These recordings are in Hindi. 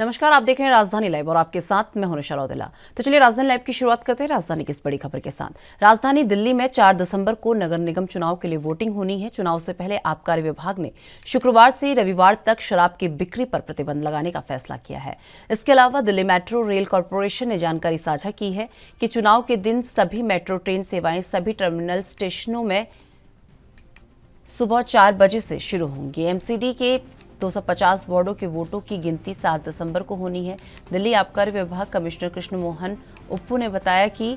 नमस्कार, आप देख रहे हैं राजधानी लाइव और आपके साथ मैं हूं निशा रौतेला। तो चलिए राजधानी लाइव की शुरुआत करते हैं राजधानी की इस बड़ी खबर के साथ। राजधानी दिल्ली में 4 दिसंबर को नगर निगम चुनाव के लिए वोटिंग होनी है। चुनाव से पहले आबकारी विभाग ने शुक्रवार से रविवार तक शराब की बिक्री पर प्रतिबंध लगाने का फैसला किया है। इसके अलावा दिल्ली मेट्रो रेल कॉरपोरेशन ने जानकारी साझा की है कि चुनाव के दिन सभी मेट्रो ट्रेन सेवाएं सभी टर्मिनल स्टेशनों में सुबह 4 बजे से शुरू होंगी। एमसीडी के 250 वार्डों के वोटों की गिनती 7 दिसंबर को होनी है। दिल्ली आबकारी विभाग कमिश्नर कृष्ण मोहन उप्पू ने बताया कि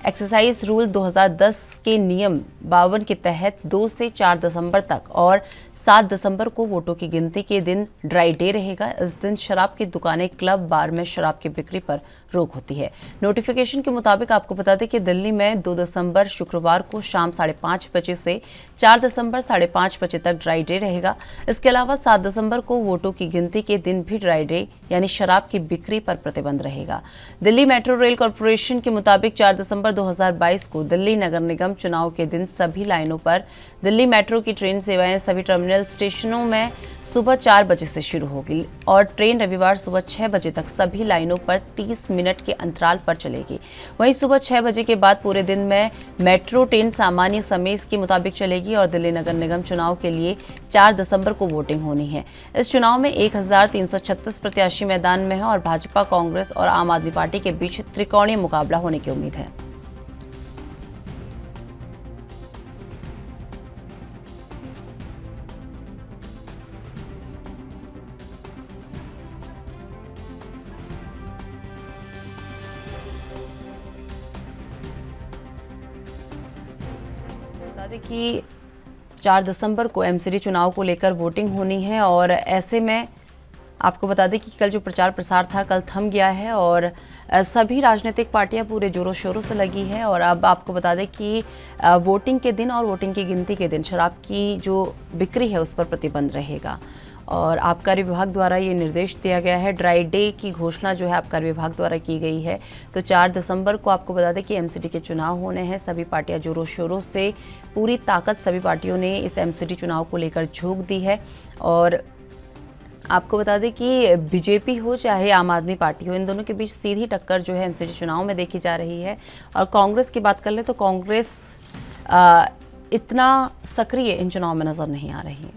एक्साइज रूल 2010 के नियम 52 के तहत 2 से 4 दिसंबर तक और 7 दिसंबर को वोटों की गिनती के दिन ड्राई डे रहेगा। इस दिन शराब की दुकानें, क्लब, बार में शराब की बिक्री पर रोक होती है। नोटिफिकेशन के मुताबिक आपको बता दें कि दिल्ली में 2 दिसंबर शुक्रवार को शाम 5:30 बजे से 4 दिसंबर 5:30 बजे तक ड्राई डे रहेगा। इसके अलावा 7 दिसंबर को वोटों की गिनती के दिन भी ड्राई डे यानी शराब की बिक्री पर प्रतिबंध रहेगा। दिल्ली मेट्रो रेल कॉरपोरेशन के मुताबिक 4 दिसंबर 2022 को दिल्ली नगर निगम चुनाव के दिन सभी लाइनों पर दिल्ली मेट्रो की ट्रेन सेवाएं सभी टर्मिनल स्टेशनों में सुबह 4 बजे से शुरू होगी और ट्रेन रविवार सुबह 6 बजे तक सभी लाइनों पर 30 मिनट के अंतराल पर चलेगी। वहीं सुबह 6 बजे के बाद पूरे दिन में मेट्रो ट्रेन सामान्य समय के मुताबिक चलेगी और दिल्ली नगर निगम चुनाव के लिए 4 दिसंबर को वोटिंग होनी है। इस चुनाव में 1336 प्रत्याशी मैदान में हैं और भाजपा, कांग्रेस और आम आदमी पार्टी के बीच त्रिकोणीय मुकाबला होने की उम्मीद है। बता दें कि 4 दिसंबर को एमसीडी चुनाव को लेकर वोटिंग होनी है और ऐसे में आपको बता दें कि कल जो प्रचार प्रसार था कल थम गया है और सभी राजनीतिक पार्टियां पूरे जोरों शोरों से लगी है और अब आपको बता दें कि वोटिंग के दिन और वोटिंग की गिनती के दिन शराब की जो बिक्री है उस पर प्रतिबंध रहेगा और आबकारी विभाग द्वारा ये निर्देश दिया गया है। ड्राई डे की घोषणा जो है आबकारी विभाग द्वारा की गई है। तो 4 दिसंबर को आपको बता दें कि एमसीडी के चुनाव होने हैं। सभी पार्टियां जोरों शोरों से पूरी ताकत सभी पार्टियों ने इस एमसीडी चुनाव को लेकर झोंक दी है और आपको बता दें कि बीजेपी हो चाहे आम आदमी पार्टी हो, इन दोनों के बीच सीधी टक्कर जो है एमसीडी चुनाव में देखी जा रही है। और कांग्रेस की बात कर ले तो कांग्रेस इतना सक्रिय इन चुनाव में नजर नहीं आ रही।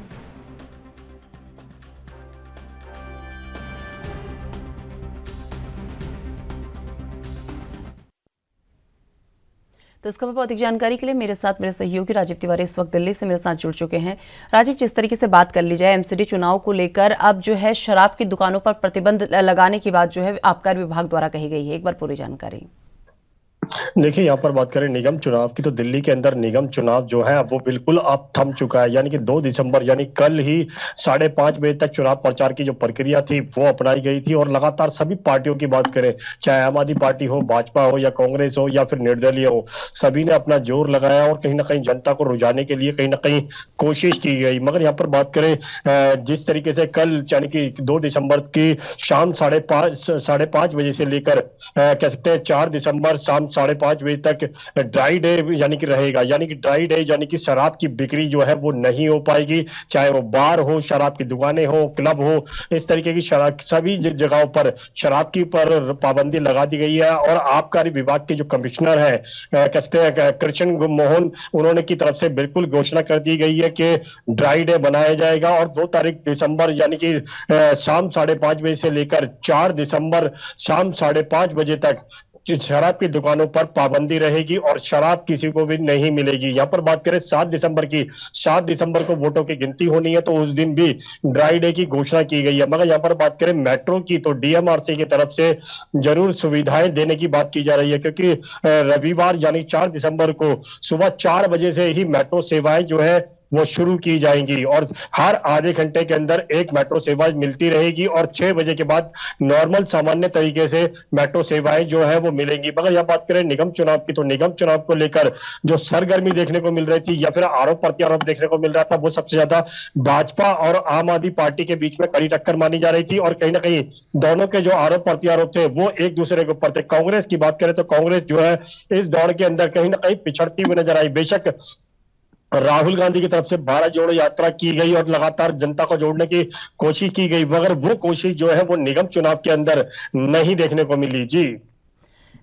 तो इस खबर पर अधिक जानकारी के लिए मेरे साथ मेरे सहयोगी राजीव तिवारी इस वक्त दिल्ली से मेरे साथ जुड़ चुके हैं। राजीव, जिस तरीके से बात कर ली जाए एमसीडी चुनाव को लेकर, अब जो है शराब की दुकानों पर प्रतिबंध लगाने की बात जो है आबकारी विभाग द्वारा कही गई है, एक बार पूरी जानकारी। देखिए, यहाँ पर बात करें निगम चुनाव की तो दिल्ली के अंदर निगम चुनाव जो है वो बिल्कुल अब थम चुका है। यानी कि 2 दिसंबर यानी कल ही 5:30 बजे तक चुनाव प्रचार की जो प्रक्रिया थी वो अपनाई गई थी और लगातार सभी पार्टियों की बात करें, चाहे आम आदमी पार्टी हो, भाजपा हो या कांग्रेस हो या फिर निर्दलीय हो, सभी ने अपना जोर लगाया और कहीं ना कहीं जनता को रुझाने के लिए कहीं ना कहीं कोशिश की गई। मगर यहाँ पर बात करें जिस तरीके से कल यानी कि 2 दिसंबर की शाम 5:30 बजे से लेकर कह सकते हैं 4 दिसंबर शाम 5:30 बजे तक ड्राई डे यानी कि रहेगा। यानी कि ड्राई डे यानी कि शराब की बिक्री जो है वो नहीं हो पाएगी, चाहे वो बार हो, शराब की दुकानें हो, क्लब हो, इस तरीके की शराब सभी जगहों पर शराब की पर पाबंदी लगा दी गई है। और आबकारी विभाग के जो कमिश्नर है कह सकते हैं कृष्ण मोहन, उन्होंने की तरफ से बिल्कुल घोषणा कर दी गई है कि ड्राई डे बनाया जाएगा और 2 तारीख दिसंबर यानी कि शाम 5:30 बजे से लेकर 4 दिसंबर शाम 5:30 बजे तक शराब की दुकानों पर पाबंदी रहेगी और शराब किसी को भी नहीं मिलेगी। यहाँ पर बात करें 7 दिसंबर की, 7 दिसंबर को वोटों की गिनती होनी है तो उस दिन भी ड्राई डे की घोषणा की गई है। मगर यहाँ पर बात करें मेट्रो की तो डीएमआरसी की तरफ से जरूर सुविधाएं देने की बात की जा रही है क्योंकि रविवार यानी 4 दिसंबर को सुबह 4 बजे से ही मेट्रो सेवाएं जो है वो शुरू की जाएंगी और हर आधे घंटे के अंदर एक मेट्रो सेवा मिलती रहेगी और 6 बजे के बाद नॉर्मल सामान्य तरीके से मेट्रो सेवाएं जो है वो मिलेंगी। मगर यह बात करें निगम चुनाव की तो निगम चुनाव को लेकर जो सरगर्मी देखने को मिल रही थी या फिर आरोप प्रत्यारोप देखने को मिल रहा था वो सबसे ज्यादा भाजपा और आम आदमी पार्टी के बीच में कड़ी टक्कर मानी जा रही थी और कहीं ना कहीं दोनों के जो आरोप प्रत्यारोप थे वो एक दूसरे के ऊपर थे। कांग्रेस की बात करें तो कांग्रेस जो है इस दौड़ के अंदर कहीं ना कहीं पिछड़ती हुई नजर आई। बेशक राहुल गांधी की तरफ से भारत जोड़ो यात्रा की गई और लगातार जनता को जोड़ने की कोशिश की गई, मगर वो कोशिश जो है वो निगम चुनाव के अंदर नहीं देखने को मिली। जी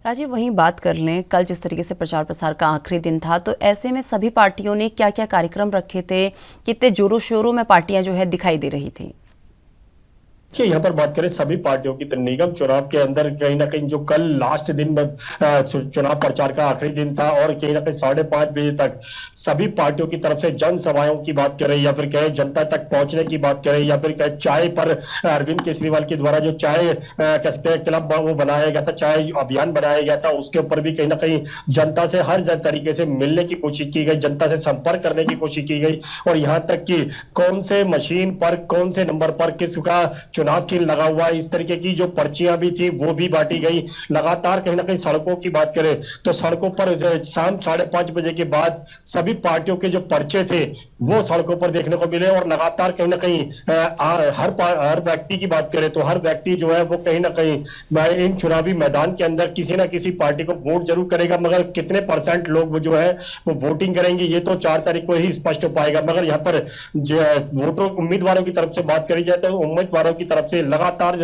राजीव, वहीं बात कर लें, कल जिस तरीके से प्रचार प्रसार का आखिरी दिन था, तो ऐसे में सभी पार्टियों ने क्या क्या कार्यक्रम रखे थे, कितने जोरों शोरों में पार्टियां जो है दिखाई दे रही थी? कि यहाँ पर बात करें सभी पार्टियों की, तो निगम चुनाव के अंदर कहीं ना कहीं जो कल लास्ट दिन में चुनाव प्रचार का आखिरी दिन था और कहीं ना कहीं 5:30 बजे तक सभी पार्टियों की तरफ से जनसभाओं की बात करें या फिर कहे जनता तक पहुंचने की बात करें या फिर कहे चाय पर अरविंद केजरीवाल के द्वारा जो चाय कहते हैं क्लब वो बनाया गया था, चाय अभियान बनाया गया था, उसके ऊपर भी कहीं ना कहीं जनता से हर तरीके से मिलने की कोशिश की गई, जनता से संपर्क करने की कोशिश की गई और यहाँ तक कि कौन से मशीन पर कौन से नंबर पर किसका चुनाव चिन्ह लगा हुआ है, इस तरीके की जो पर्चियां भी थी वो भी बांटी गई। लगातार कहीं ना कहीं सड़कों की बात करें तो सड़कों पर शाम 5:30 बजे के बाद सभी पार्टियों के जो पर्चे थे वो सड़कों पर देखने को मिले और लगातार कहीं ना कहीं हर व्यक्ति की बात करें तो हर व्यक्ति जो है वो कहीं ना कहीं इन चुनावी मैदान के अंदर किसी ना किसी पार्टी को वोट जरूर करेगा, मगर कितने % लोग जो है वो वोटिंग करेंगे ये तो 4 तारीख को ही स्पष्ट हो पाएगा। मगर यहाँ पर वोटरों उम्मीदवारों की तरफ से बात करी जाए तो उम्मीदवारों की तरफ से लगातार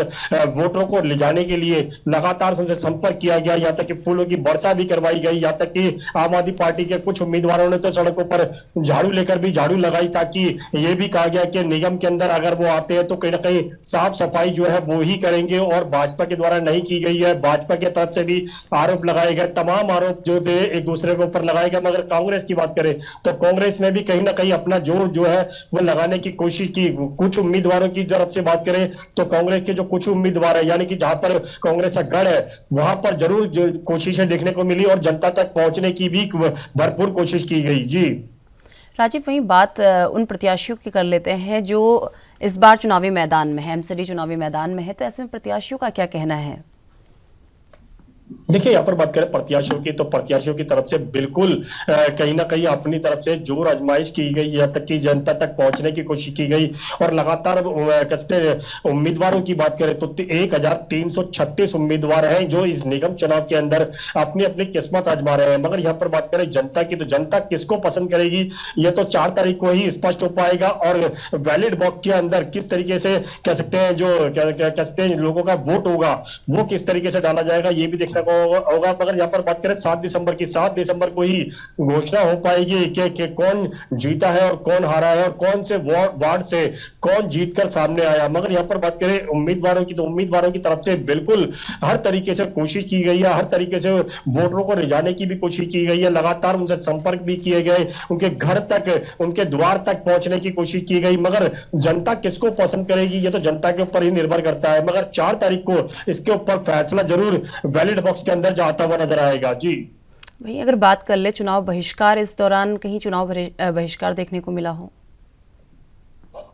वोटरों को ले जाने के लिए लगातार उनसे संपर्क किया गया, यहाँ तक कि फूलों की वर्षा भी करवाई गई, यहाँ तक कि आम आदमी पार्टी के कुछ उम्मीदवारों ने तो सड़कों पर झाड़ू लेकर भी झाड़ू लगाई, ताकि ये भी कहा गया कि निगम के अंदर अगर वो आते हैं तो कहीं ना कहीं साफ सफाई जो है वो ही करेंगे और भाजपा के द्वारा नहीं की गई है। भाजपा की तरफ से भी आरोप लगाए गए, तमाम आरोप जो थे एक दूसरे के ऊपर लगाए गए। मगर कांग्रेस की बात करें तो कांग्रेस ने भी कहीं ना कहीं अपना जोर जो है वो लगाने की कोशिश की। कुछ उम्मीदवारों की तरफ से बात करें तो कांग्रेस के जो कुछ उम्मीदवार है यानी कि जहां पर कांग्रेस का गढ़ है वहां पर जरूर कोशिशें देखने को मिली और जनता तक पहुंचने की भी भरपूर कोशिश की गई। जी राजीव, वहीं बात उन प्रत्याशियों की कर लेते हैं जो इस बार चुनावी मैदान में है, एमसीडी चुनावी मैदान में है, तो ऐसे में प्रत्याशियों का क्या कहना है? देखिए यहाँ पर बात करें प्रत्याशियों की तो प्रत्याशियों की तरफ से बिल्कुल कहीं ना कहीं अपनी तरफ से जोर आजमाइश की गई, यहाँ तक कि जनता तक पहुंचने की कोशिश की गई और लगातार कसते उम्मीदवारों की बात करें तो 1336 उम्मीदवार हैं जो इस निगम चुनाव के अंदर अपनी अपनी किस्मत आजमा रहे हैं। मगर यहाँ पर बात करें जनता की तो जनता किसको पसंद करेगी ये तो 4 तारीख को ही स्पष्ट हो पाएगा और बैलेट बॉक्स के अंदर किस तरीके से कह सकते हैं जो कह सकते हैं लोगों का वोट होगा वो किस तरीके से डाला जाएगा ये भी देखना को होगा। मगर यहाँ पर बात करें 7 दिसंबर को ही घोषणा हो पाएगी कि कौन जीता है और कौन हारा है और कौन से वार्ड से कौन जीतकर सामने आया। मगर यहाँ पर बात करें उम्मीदवारों की तो उम्मीदवारों की तरफ से बिल्कुल हर तरीके से कोशिश की गई है, हर तरीके से वोटरों को रिझाने की भी कोशिश की गई है, लगातार उनसे संपर्क भी किए गए, उनके घर तक उनके द्वार तक पहुंचने की कोशिश की गई। मगर जनता किसको पसंद करेगी ये तो जनता के ऊपर ही निर्भर करता है। मगर 4 तारीख को इसके ऊपर फैसला जरूर बैलेट बॉक्स के अंदर जाता हुआ नजर आएगा। जी वहीं अगर बात कर ले चुनाव बहिष्कार, इस दौरान कहीं चुनाव बहिष्कार देखने को मिला हो?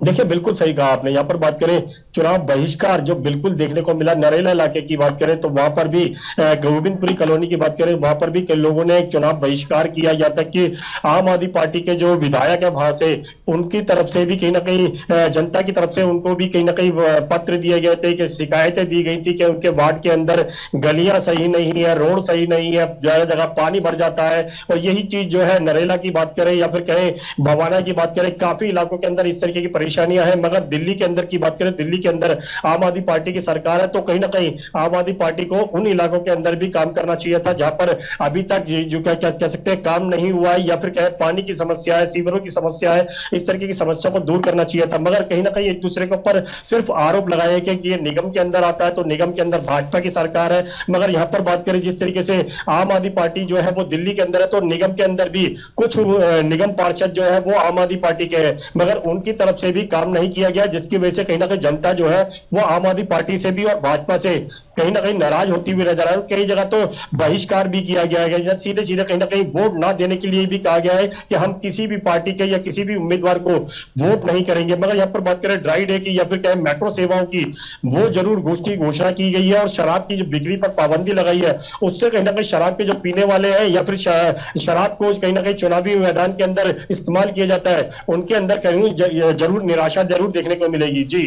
देखिए बिल्कुल सही कहा आपने, यहाँ पर बात करें चुनाव बहिष्कार जो बिल्कुल देखने को मिला, नरेला इलाके की बात करें तो वहां पर भी गोविंदपुरी कॉलोनी की बात करें वहां पर भी कई लोगों ने चुनाव बहिष्कार किया, यहाँ तक कि आम आदमी पार्टी के जो विधायक है वहां से उनकी तरफ से भी कहीं ना कहीं जनता की तरफ से उनको भी कहीं ना कहीं पत्र दिए गए थे कि शिकायतें दी गई थी कि उनके वार्ड के अंदर गलियां सही नहीं है, रोड सही नहीं है, ज्यादा जगह पानी भर जाता है। और यही चीज जो है नरेला की बात करें या फिर कहें भवाना की बात करें, काफी इलाकों के अंदर इस तरीके की परेशानियां हैं। मगर दिल्ली के अंदर की बात करें, दिल्ली के अंदर आम आदमी पार्टी की सरकार है तो कहीं ना कहीं आम आदमी पार्टी को उन इलाकों के अंदर भी काम करना चाहिए था जहां पर अभी तक जो क्या कह सकते हैं काम नहीं हुआ है या फिर कहे पानी की समस्या है, सीवरों की समस्या है, इस तरीके की समस्या को दूर करना चाहिए था। मगर कहीं ना कहीं एक दूसरे के ऊपर सिर्फ आरोप लगाए कि ये निगम के अंदर आता है तो निगम के अंदर भाजपा की सरकार है। मगर यहां पर बात करें जिस तरीके से आम आदमी पार्टी जो है वो दिल्ली के अंदर है तो निगम के अंदर भी कुछ निगम पार्षद जो है वो आम आदमी पार्टी के हैं, मगर उनकी तरफ से भी काम नहीं किया गया, जिसकी वजह से कहीं ना कहीं जनता जो है वो आम आदमी पार्टी से भी और भाजपा से कहीं ना कहीं नाराज होती हुई नजर आ रही है। कई जगह तो बहिष्कार भी किया गया है, सीधे सीधे कहीं ना कहीं वोट ना देने के लिए भी कहा गया है कि हम किसी भी पार्टी के या किसी भी उम्मीदवार को वोट नहीं करेंगे। मगर यहाँ पर बात करें ड्राई डे की या फिर कहें मेट्रो सेवाओं की, वो जरूर घोषणा की गई है और शराब की जो बिक्री पर पाबंदी लगाई है उससे कहीं ना कहीं शराब के जो पीने वाले हैं या फिर शराब को कहीं ना कहीं चुनावी मैदान के अंदर इस्तेमाल किया जाता है उनके अंदर कहीं जरूर निराशा जरूर देखने को मिलेगी। जी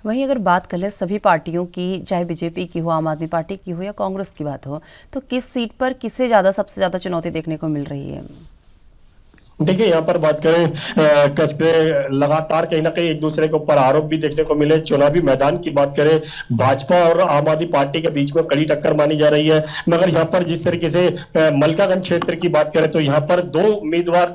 वहीं अगर बात कर ले सभी पार्टियों की, चाहे बीजेपी की हो, आम आदमी पार्टी की हो या कांग्रेस की बात हो, तो किस सीट पर किसे सबसे ज्यादा चुनौती देखने को मिल रही है? देखिए यहाँ पर बात करें कसके लगातार कहीं ना कहीं एक दूसरे के ऊपर आरोप भी देखने को मिले। चुनावी मैदान की बात करें, भाजपा और आम आदमी पार्टी के बीच में कड़ी टक्कर मानी जा रही है। मगर यहाँ पर जिस तरीके से मलकागंज क्षेत्र की बात करें तो यहाँ पर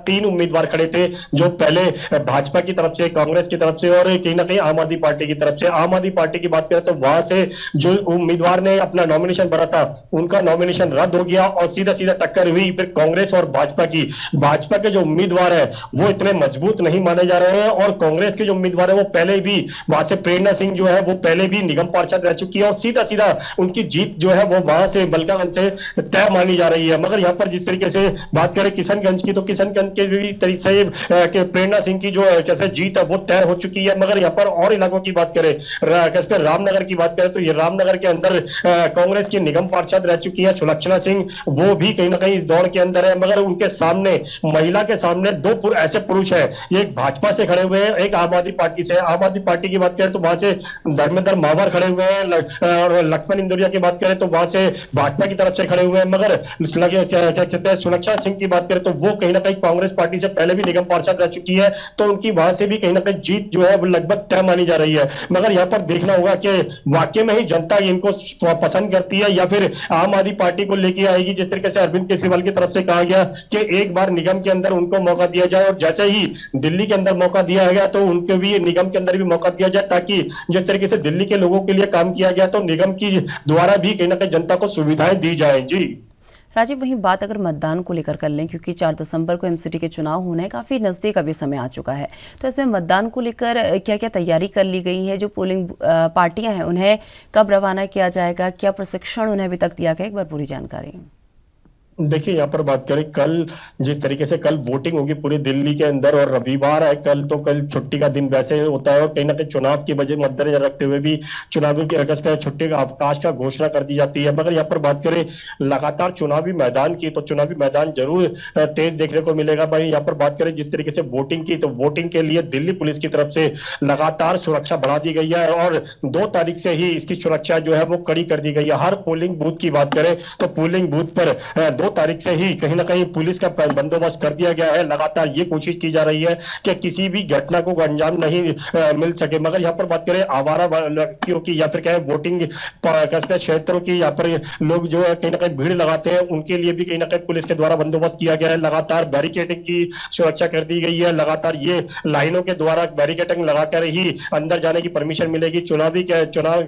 तीन उम्मीदवार खड़े थे, जो पहले भाजपा की तरफ से, कांग्रेस की तरफ से और कहीं ना कहीं आम आदमी पार्टी की तरफ से। आम आदमी पार्टी की बात करें तो वहां से जो उम्मीदवार ने अपना नॉमिनेशन भरा था, उनका नॉमिनेशन रद्द हो गया और सीधा सीधा टक्कर हुई फिर कांग्रेस और भाजपा की। भाजपा के जो उम्मीदवार है वो इतने मजबूत नहीं माने जा रहे हैं और कांग्रेस के जो उम्मीदवार है वो पहले भी वहां से प्रेरणा सिंह जो है वो पहले भी निगम पार्षद रह चुकी है और सीधा सीधा उनकी जीत जो है वो वहां से बलकागंज से तय मानी जा रही है। मगर यहाँ पर जिस तरीके से बात करें किशनगंज की, तो किशनगंज के भी तरीके से प्रेरणा सिंह की जो कैसे जीत है वो तय हो चुकी है। मगर यहाँ पर और इलाकों की बात करें, कैसे रामनगर की बात करें तो ये रामनगर के अंदर कांग्रेस की निगम पार्षद रह चुकी है सुलक्षणा सिंह, वो भी कहीं ना कहीं इस दौड़ के अंदर है। मगर उनके सामने, महिला के सामने दो ऐसे पुरुष हैं, एक भाजपा से खड़े हुए हैं, एक आम आदमी पार्टी से। आम आदमी पार्टी की बात करें तो वहां से धर्मेंद्र महावर खड़े हुए हैं और लक्ष्मण इंदौरिया की बात करें तो वहां से भाजपा की तरफ से खड़े हुए हैं। मगर सुलक्षणा सिंह की बात करें तो वो कहीं ना कहीं कांग्रेस पार्टी से पहले भी निगम पार्षद रह चुकी है, तो उनकी वहां से भी कहीं ना कहीं जीत जो है वो लगभग तय मानी जा रही है। मगर यहाँ पर देखना होगा कि वाकई में ही जनता इनको पसंद करती है या फिर आम आदमी पार्टी को लेके आएगी। जिस तरीके से अरविंद केजरीवाल की तरफ से कहा गया कि एक बार निगम के अंदर उनको मौका दिया जाए और जैसे ही दिल्ली के अंदर मौका दिया गया तो उनको भी निगम के अंदर भी मौका दिया जाए, ताकि जिस तरीके से दिल्ली के लोगों के लिए काम किया गया तो निगम की द्वारा भी कहीं ना कहीं जनता को सुविधाएं दी जाए। जी राजीव, वहीं बात अगर मतदान को लेकर कर लें, क्योंकि 4 दिसंबर को एमसीडी के चुनाव होने हैं, काफ़ी नज़दीक अभी समय आ चुका है, तो इसमें मतदान को लेकर क्या क्या तैयारी कर ली गई है? जो पोलिंग पार्टियां हैं उन्हें कब रवाना किया जाएगा? क्या प्रशिक्षण उन्हें अभी तक दिया गया? एक बार पूरी जानकारी। देखिए यहाँ पर बात करें, कल जिस तरीके से कल वोटिंग होगी पूरी दिल्ली के अंदर और रविवार है कल, तो कल छुट्टी का दिन वैसे होता है और कहीं ना कहीं चुनाव की वजह मद्देनजर रखते हुए भी चुनावी के अगस्त का छुट्टी का अवकाश का घोषणा कर दी जाती है। मगर यहाँ पर बात करें लगातार चुनावी मैदान की, तो चुनावी मैदान जरूर तेज देखने को मिलेगा। भाई यहाँ पर बात करें जिस तरीके से वोटिंग की, तो वोटिंग के लिए दिल्ली पुलिस की तरफ से लगातार सुरक्षा बढ़ा दी गई है और 2 तारीख से ही इसकी सुरक्षा जो है वो कड़ी कर दी गई है। हर पोलिंग बूथ की बात करें तो पोलिंग बूथ पर 2 तारीख से ही कहीं ना कहीं पुलिस का बंदोबस्त कर दिया गया है। लगातार ये कोशिश की जा रही है कि किसी भी घटना को अंजाम नहीं मिल सके। मगर यहाँ पर बात करें आवारा व्यक्तियों की या फिर क्या वोटिंग क्षेत्रों की, यहाँ पर लोग जो है कहीं ना कहीं भीड़ लगाते हैं, उनके लिए भी कहीं ना कहीं पुलिस के द्वारा बंदोबस्त किया गया है। लगातार बैरिकेडिंग की सुरक्षा कर दी गई है। लगातार ये लाइनों के द्वारा बैरिकेडिंग लगाकर ही अंदर जाने की परमिशन मिलेगी। चुनाव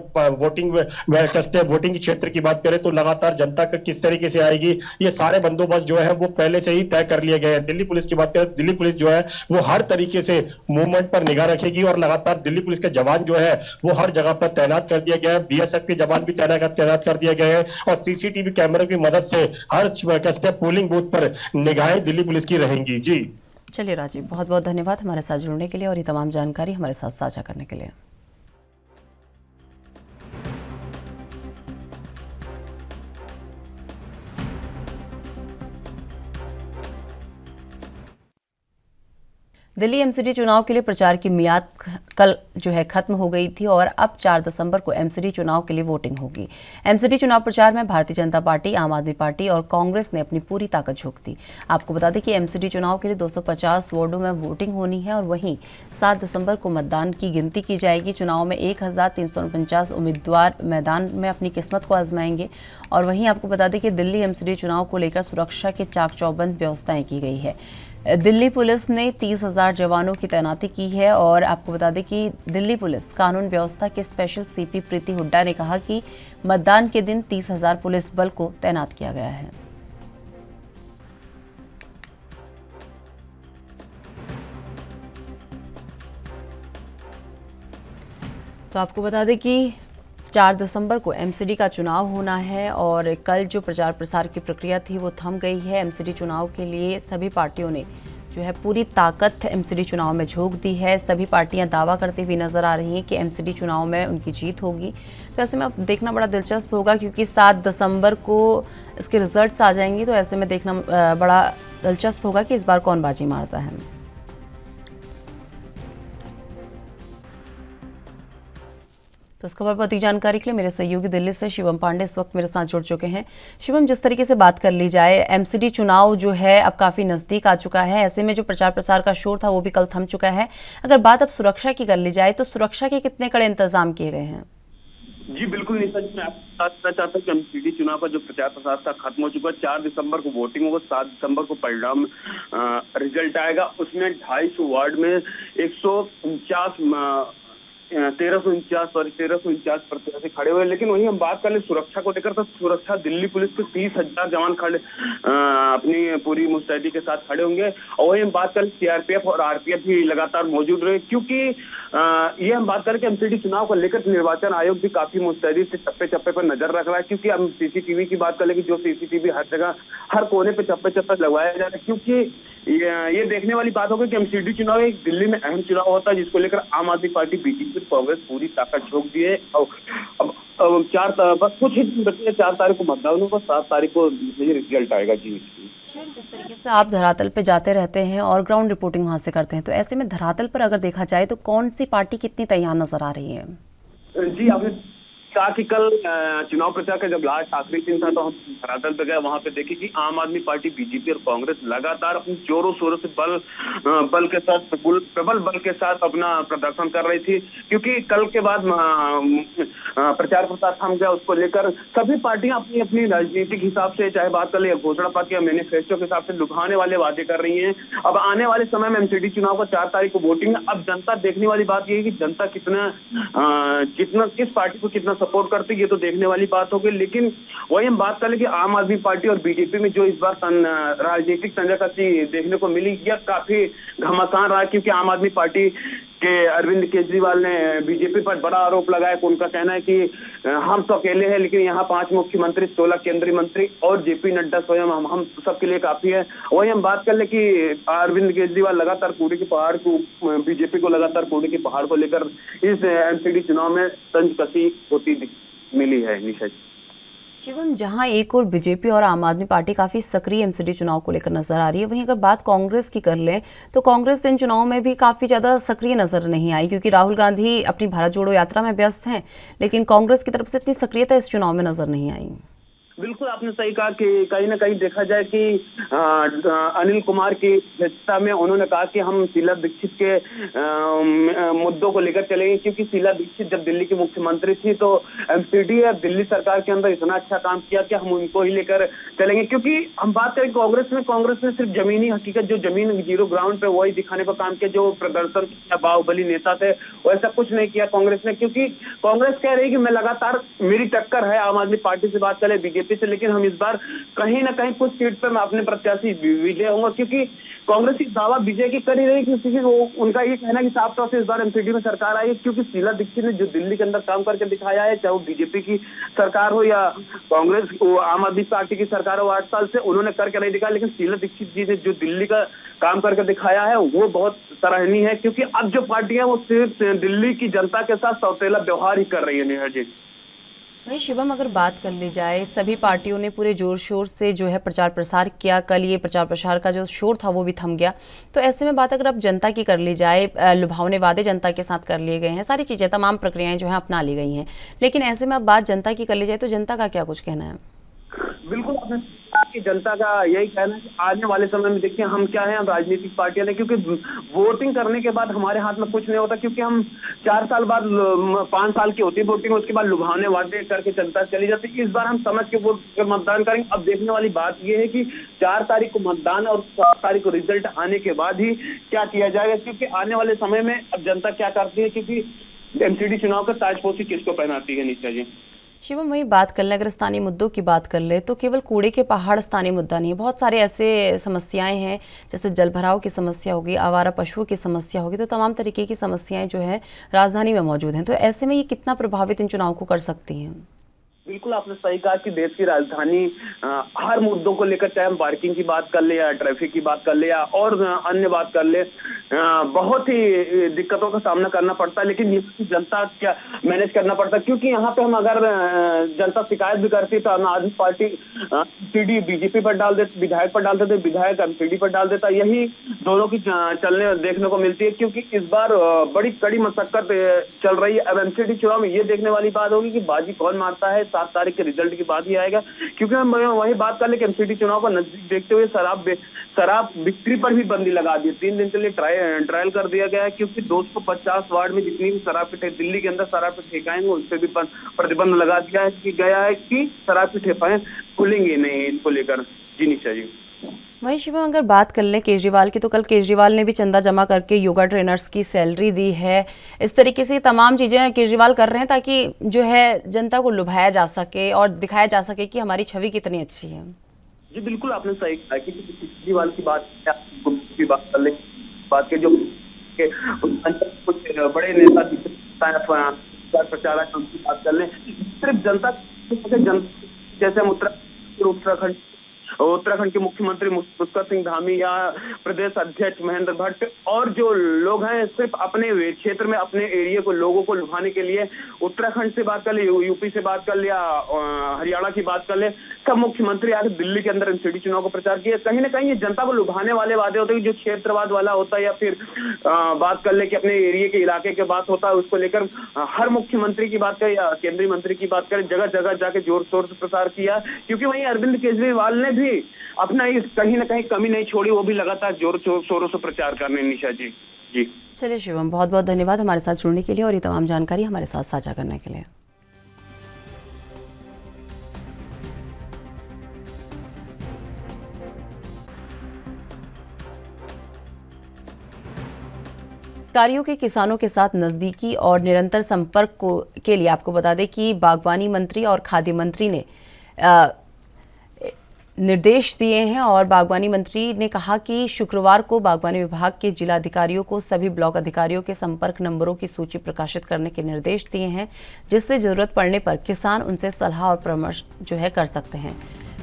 वोटिंग क्षेत्र की बात करें तो लगातार जनता किस तरीके से आएगी, ये सारे बंदोबस्त जो है वो पहले से ही तय कर लिए गए हैं। दिल्ली पुलिस की बात करें, दिल्ली पुलिस जो है वो हर तरीके से मूवमेंट पर निगाह रखेगी और लगातार दिल्ली पुलिस के जवान जो है वो हर जगह पर तैनात कर दिया गया है। बीएसएफ के जवान भी तैनात कर दिए गए हैं और सीसीटीवी कैमरे की मदद से हर पोलिंग बूथ पर निगाहें दिल्ली पुलिस की रहेंगी। जी चलिए राजीव, बहुत बहुत धन्यवाद हमारे साथ जुड़ने के लिए और ये तमाम जानकारी हमारे साथ साझा करने के लिए। दिल्ली एमसीडी चुनाव के लिए प्रचार की मियाद कल जो है खत्म हो गई थी और अब 4 दिसंबर को एमसीडी चुनाव के लिए वोटिंग होगी। एमसीडी चुनाव प्रचार में भारतीय जनता पार्टी, आम आदमी पार्टी और कांग्रेस ने अपनी पूरी ताकत झोंक दी। आपको बता दें कि एमसीडी चुनाव के लिए 250 वार्डों में वोटिंग होनी है और वहीं 7 दिसंबर को मतदान की गिनती की जाएगी। चुनाव में 1349 उम्मीदवार मैदान में अपनी किस्मत को आजमाएंगे और वहीं आपको बता दें कि दिल्ली एमसीडी चुनाव को लेकर सुरक्षा की चाक चौबंद व्यवस्थाएं की गई है। दिल्ली पुलिस ने 30,000 जवानों की तैनाती की है और आपको बता दें कि दिल्ली पुलिस कानून व्यवस्था के स्पेशल सीपी प्रीति हुड्डा ने कहा कि मतदान के दिन 30,000 पुलिस बल को तैनात किया गया है। तो आपको बता दें कि 4 दिसंबर को एमसीडी का चुनाव होना है और कल जो प्रचार प्रसार की प्रक्रिया थी वो थम गई है। एमसीडी चुनाव के लिए सभी पार्टियों ने जो है पूरी ताकत एमसीडी चुनाव में झोंक दी है। सभी पार्टियां दावा करती हुई नजर आ रही हैं कि एमसीडी चुनाव में उनकी जीत होगी। तो ऐसे में अब देखना बड़ा दिलचस्प होगा क्योंकि 7 दिसंबर को इसके रिजल्ट्स आ जाएंगे, तो ऐसे में देखना बड़ा दिलचस्प होगा कि इस बार कौन बाजी मारता है। तो इस खबर पर अधिक जानकारी के लिए मेरे सहयोगी दिल्ली से शिवम पांडे इस वक्त मेरे साथ जुड़ चुके हैं। शिवम, जिस तरीके से बात कर ली जाए, एमसीडी चुनाव जो है अब काफी नजदीक आ चुका है, ऐसे में जो प्रचार प्रसार का शोर था वो भी कल थम चुका है। अगर बात अब सुरक्षा की कर ली जाए तो सुरक्षा के कितने कड़े इंतजाम किए गए हैं? जी बिल्कुल निशा जी, मैं आपको बताना चाहता हूँ कि एमसीडी चुनाव का जो प्रचार प्रसार था खत्म हो चुका है। 4 दिसंबर को वोटिंग होगा, 7 दिसंबर को परिणाम रिजल्ट आएगा। उसमें 250 वार्ड में 149 1349 प्रत्याशी खड़े हुए। लेकिन वही हम बात कर ले सुरक्षा को लेकर, तो सुरक्षा दिल्ली पुलिस के 30,000 जवान खड़े अपनी पूरी मुस्तैदी के साथ खड़े होंगे। और वही हम बात कर सीआरपीएफ और आरपीएफ भी लगातार मौजूद रहे, क्योंकि ये हम बात करें कि एमसीडी चुनाव को लेकर निर्वाचन आयोग भी काफी मुस्तैदी से चप्पे चप्पे पर नजर रख रहा है। क्योंकि हम सीसीटीवी की बात करें कि जो सीसीटीवी हर जगह हर कोने पे चप्पे चप्पे लगवाया जा रहा है, क्योंकि ये देखने वाली बात होगी कि एमसीडी चुनाव एक दिल्ली में अहम चुनाव होता है, जिसको लेकर आम आदमी पार्टी, बीजेपी, कांग्रेस पूरी ताकत झोंक दी है। अब बस कुछ ही दिन बचे हैं, 4 तारीख को मतदान होगा, 7 तारीख को रिजल्ट आएगा। जी शिवम, जिस तरीके से आप धरातल पे जाते रहते हैं और ग्राउंड रिपोर्टिंग वहां से करते हैं, तो ऐसे में धरातल पर अगर देखा जाए तो कौन सी पार्टी कितनी तैयार नजर आ रही है? जी, आपने कहा कि कल चुनाव प्रचार का जब लास्ट आखिरी दिन था तो हम धरातल पे गए, वहां पे देखे कि आम आदमी पार्टी, बीजेपी और कांग्रेस लगातार अपनी जोरों शोरों से बल के साथ, प्रबल बल के साथ अपना प्रदर्शन कर रही थी। क्योंकि कल के बाद प्रचार प्रसार थम गया, उसको लेकर सभी पार्टियां अपनी अपनी राजनीतिक हिसाब से, चाहे बात कर ले घोषणा पत्र या मैनिफेस्टो के हिसाब से लुभाने वाले वादे कर रही हैं। अब आने वाले समय में एमसीडी चुनाव का 4 तारीख को वोटिंग है। अब जनता देखने वाली बात यह है कि जनता कितना किस पार्टी को कितना सपोर्ट करती है, ये तो देखने वाली बात होगी। लेकिन वही हम बात कर ले कि आम आदमी पार्टी और बीजेपी में जो इस बार राजनीतिक तंजाकसी देखने को मिली, यह काफी घमासान रहा। क्योंकि आम आदमी पार्टी के अरविंद केजरीवाल ने बीजेपी पर बड़ा आरोप लगाया। उनका कहना है कि हम तो अकेले हैं, लेकिन यहाँ 5 मुख्यमंत्री, 16 केंद्रीय मंत्री और जेपी नड्डा स्वयं हम सबके लिए काफी है। वही हम बात कर ले कि अरविंद केजरीवाल लगातार कूड़े के पहाड़ को, बीजेपी को लगातार कूड़े के पहाड़ को लेकर इस एमसीडी चुनाव में तंजकसी होती मिली है। निशा जी, शिवम, जहां एक और बीजेपी और आम आदमी पार्टी काफी सक्रिय एमसीडी चुनाव को लेकर नजर आ रही है, वहीं अगर बात कांग्रेस की कर लें तो कांग्रेस इन चुनाव में भी काफी ज्यादा सक्रिय नजर नहीं आई, क्योंकि राहुल गांधी अपनी भारत जोड़ो यात्रा में व्यस्त हैं, लेकिन कांग्रेस की तरफ से इतनी सक्रियता इस चुनाव में नजर नहीं आई। बिल्कुल आपने सही कहा कि कहीं ना कहीं देखा जाए कि अनिल कुमार की अध्यक्षता में उन्होंने कहा कि हम शीला दीक्षित के मुद्दों को लेकर चलेंगे। क्योंकि शीला दीक्षित जब दिल्ली की मुख्यमंत्री थी तो एमसीडी या दिल्ली सरकार के अंदर इतना अच्छा काम किया कि हम उनको ही लेकर चलेंगे। क्योंकि हम बात करें कांग्रेस ने सिर्फ जमीनी हकीकत, जो जमीन जीरो ग्राउंड पे वही दिखाने का काम किया। जो प्रदर्शन किया, बाहुबली नेता थे, वो ऐसा कुछ नहीं किया कांग्रेस ने। क्योंकि कांग्रेस कह रही है कि मैं लगातार, मेरी टक्कर है आम आदमी पार्टी से, बात करें बीजेपी से, लेकिन हम इस बार कहीं ना कहीं कुछ सीट पर मैं अपने प्रत्याशी विजय होंगे। क्योंकि कांग्रेस की दावा विजय की कर ही रही, क्योंकि वो उनका ये कहना है कि साफ तौर से इस बार एमसीडी में सरकार आई है। क्योंकि शीला दीक्षित ने जो दिल्ली के अंदर काम करके दिखाया है, चाहे वो बीजेपी की सरकार हो या कांग्रेस आम आदमी पार्टी की सरकार हो, 8 साल से उन्होंने करके नहीं दिखाया। लेकिन शीला दीक्षित जी ने जो दिल्ली का काम करके दिखाया है वो बहुत सराहनीय है। क्योंकि अब जो पार्टियां वो सिर्फ दिल्ली की जनता के साथ सौतेला व्यवहार ही कर रही है। नेहा जी, वहीं शिवम, अगर बात कर ली जाए, सभी पार्टियों ने पूरे जोर शोर से जो है प्रचार प्रसार किया। कल ये प्रचार प्रसार का जो शोर था वो भी थम गया। तो ऐसे में बात अगर अब जनता की कर ली जाए, लुभावने वादे जनता के साथ कर लिए गए हैं, सारी चीज़ें, तमाम प्रक्रियाएं जो है अपना ली गई हैं, लेकिन ऐसे में अब बात जनता की कर ली जाए तो जनता का क्या कुछ कहना है? बिल्कुल आपने कि जनता का यही कहना है कि आने वाले समय में देखिए हम क्या है, हम राजनीतिक पार्टियां हैं। क्योंकि वोटिंग करने के बाद हमारे हाथ में कुछ नहीं होता। क्योंकि हम 4 साल बाद, 5 साल की होती है वोटिंग, उसके बाद लुभावने वादे करके जनता चली जाती है। इस बार हम समझ के वोट कर मतदान करेंगे। अब देखने वाली बात यह है कि 4 तारीख को मतदान और 7 तारीख को रिजल्ट आने के बाद ही क्या किया जाएगा। क्योंकि आने वाले समय में अब जनता क्या करती है, क्योंकि एमसीडी चुनाव का ताजपोशी किसको पहनाती है। निशा जी, शिवम, वही बात कर ले, अगर स्थानीय मुद्दों की बात कर ले तो केवल कूड़े के पहाड़ स्थानीय मुद्दा नहीं है। बहुत सारे ऐसे समस्याएं हैं, जैसे जलभराव की समस्या होगी, आवारा पशुओं की समस्या होगी, तो तमाम तरीके की समस्याएं जो है राजधानी में मौजूद हैं। तो ऐसे में ये कितना प्रभावित इन चुनाव को कर सकती हैं? बिल्कुल आपने सही कहा कि देश की राजधानी हर मुद्दों को लेकर, चाहे हम पार्किंग की बात कर ले या ट्रैफिक की बात कर ले या और अन्य बात कर ले, बहुत ही दिक्कतों का सामना करना पड़ता है, लेकिन ये जनता क्या मैनेज करना पड़ता है, क्योंकि यहाँ पे हम अगर जनता शिकायत भी करती तो आम आदमी पार्टी सीडी बीजेपी पर डाल देते, विधायक पर डाल देते, विधायक एमसीडी पर डाल देता। यही दोनों की चलने देखने को मिलती है, क्योंकि इस बार बड़ी कड़ी मशक्कत चल रही है। अब एमसीडी चुनाव में ये देखने वाली बात होगी कि बाजी कौन मारता है। 7 तारीख के रिजल्ट की बात ही आएगा, क्योंकि हम वही बात कर ले कि एमसीडी चुनाव को नजदीक देखते हुए शराब बिक्री पर भी बंदी लगा दी। 3 दिन के लिए ट्रायल कर दिया गया है, क्योंकि 250 वार्ड में जितनी भी शराब के दिल्ली के अंदर शराब के ठेके आएंगे उस पर भी प्रतिबंध लगा दिया गया है कि शराब के ठेके खुलेंगे नहीं। इनको लेकर जी निशा जी। वहीं शिवम, अगर बात कर लें केजरीवाल की, तो कल केजरीवाल ने भी चंदा जमा करके योगा ट्रेनर्स की सैलरी दी है। इस तरीके से तमाम चीज़ें केजरीवाल कर रहे हैं ताकि जो है जनता को लुभाया जा सके और दिखाया जा सके कि हमारी छवि कितनी अच्छी है। जी बिल्कुल, आपने सही कहा कि केजरीवाल की बात कर ले, बात के जो कुछ बड़े नेता प्रचारक उनकी बात कर लें, सिर्फ जनता जैसे हम उत्तराखंड के मुख्यमंत्री पुष्कर सिंह धामी या प्रदेश अध्यक्ष महेंद्र भट्ट और जो लोग हैं, सिर्फ अपने क्षेत्र में अपने एरिया को लोगों को लुभाने के लिए उत्तराखंड से बात कर ले, यूपी से बात कर ले या हरियाणा की बात कर ले, सब मुख्यमंत्री आके दिल्ली के अंदर एमसीडी चुनाव का प्रचार किया। कहीं ना कहीं ये जनता को लुभाने वाले वादे होते हैं, जो क्षेत्रवाद वाला होता है या फिर बात कर ले कि अपने एरिया के इलाके की बात होता है, उसको लेकर हर मुख्यमंत्री की बात करें या केंद्रीय मंत्री की बात करें, जगह जगह जाके जोर शोर से प्रचार किया। क्योंकि वहीं अरविंद केजरीवाल ने भी अपना इस कहीं ना कहीं कमी नहीं छोड़ी, वो भी लगातार जोर शोरों से प्रचार करने। निशा जी। जी चलिए शिवम, बहुत बहुत धन्यवाद हमारे साथ जुड़ने के लिए और ये तमाम जानकारी हमारे साथ साझा करने के लिए। कार्यों के किसानों के साथ नज़दीकी और निरंतर संपर्क के लिए आपको बता दें कि बागवानी मंत्री और खाद्य मंत्री ने निर्देश दिए हैं और बागवानी मंत्री ने कहा कि शुक्रवार को बागवानी विभाग के जिला अधिकारियों को सभी ब्लॉक अधिकारियों के संपर्क नंबरों की सूची प्रकाशित करने के निर्देश दिए हैं, जिससे जरूरत पड़ने पर किसान उनसे सलाह और परामर्श जो है कर सकते हैं।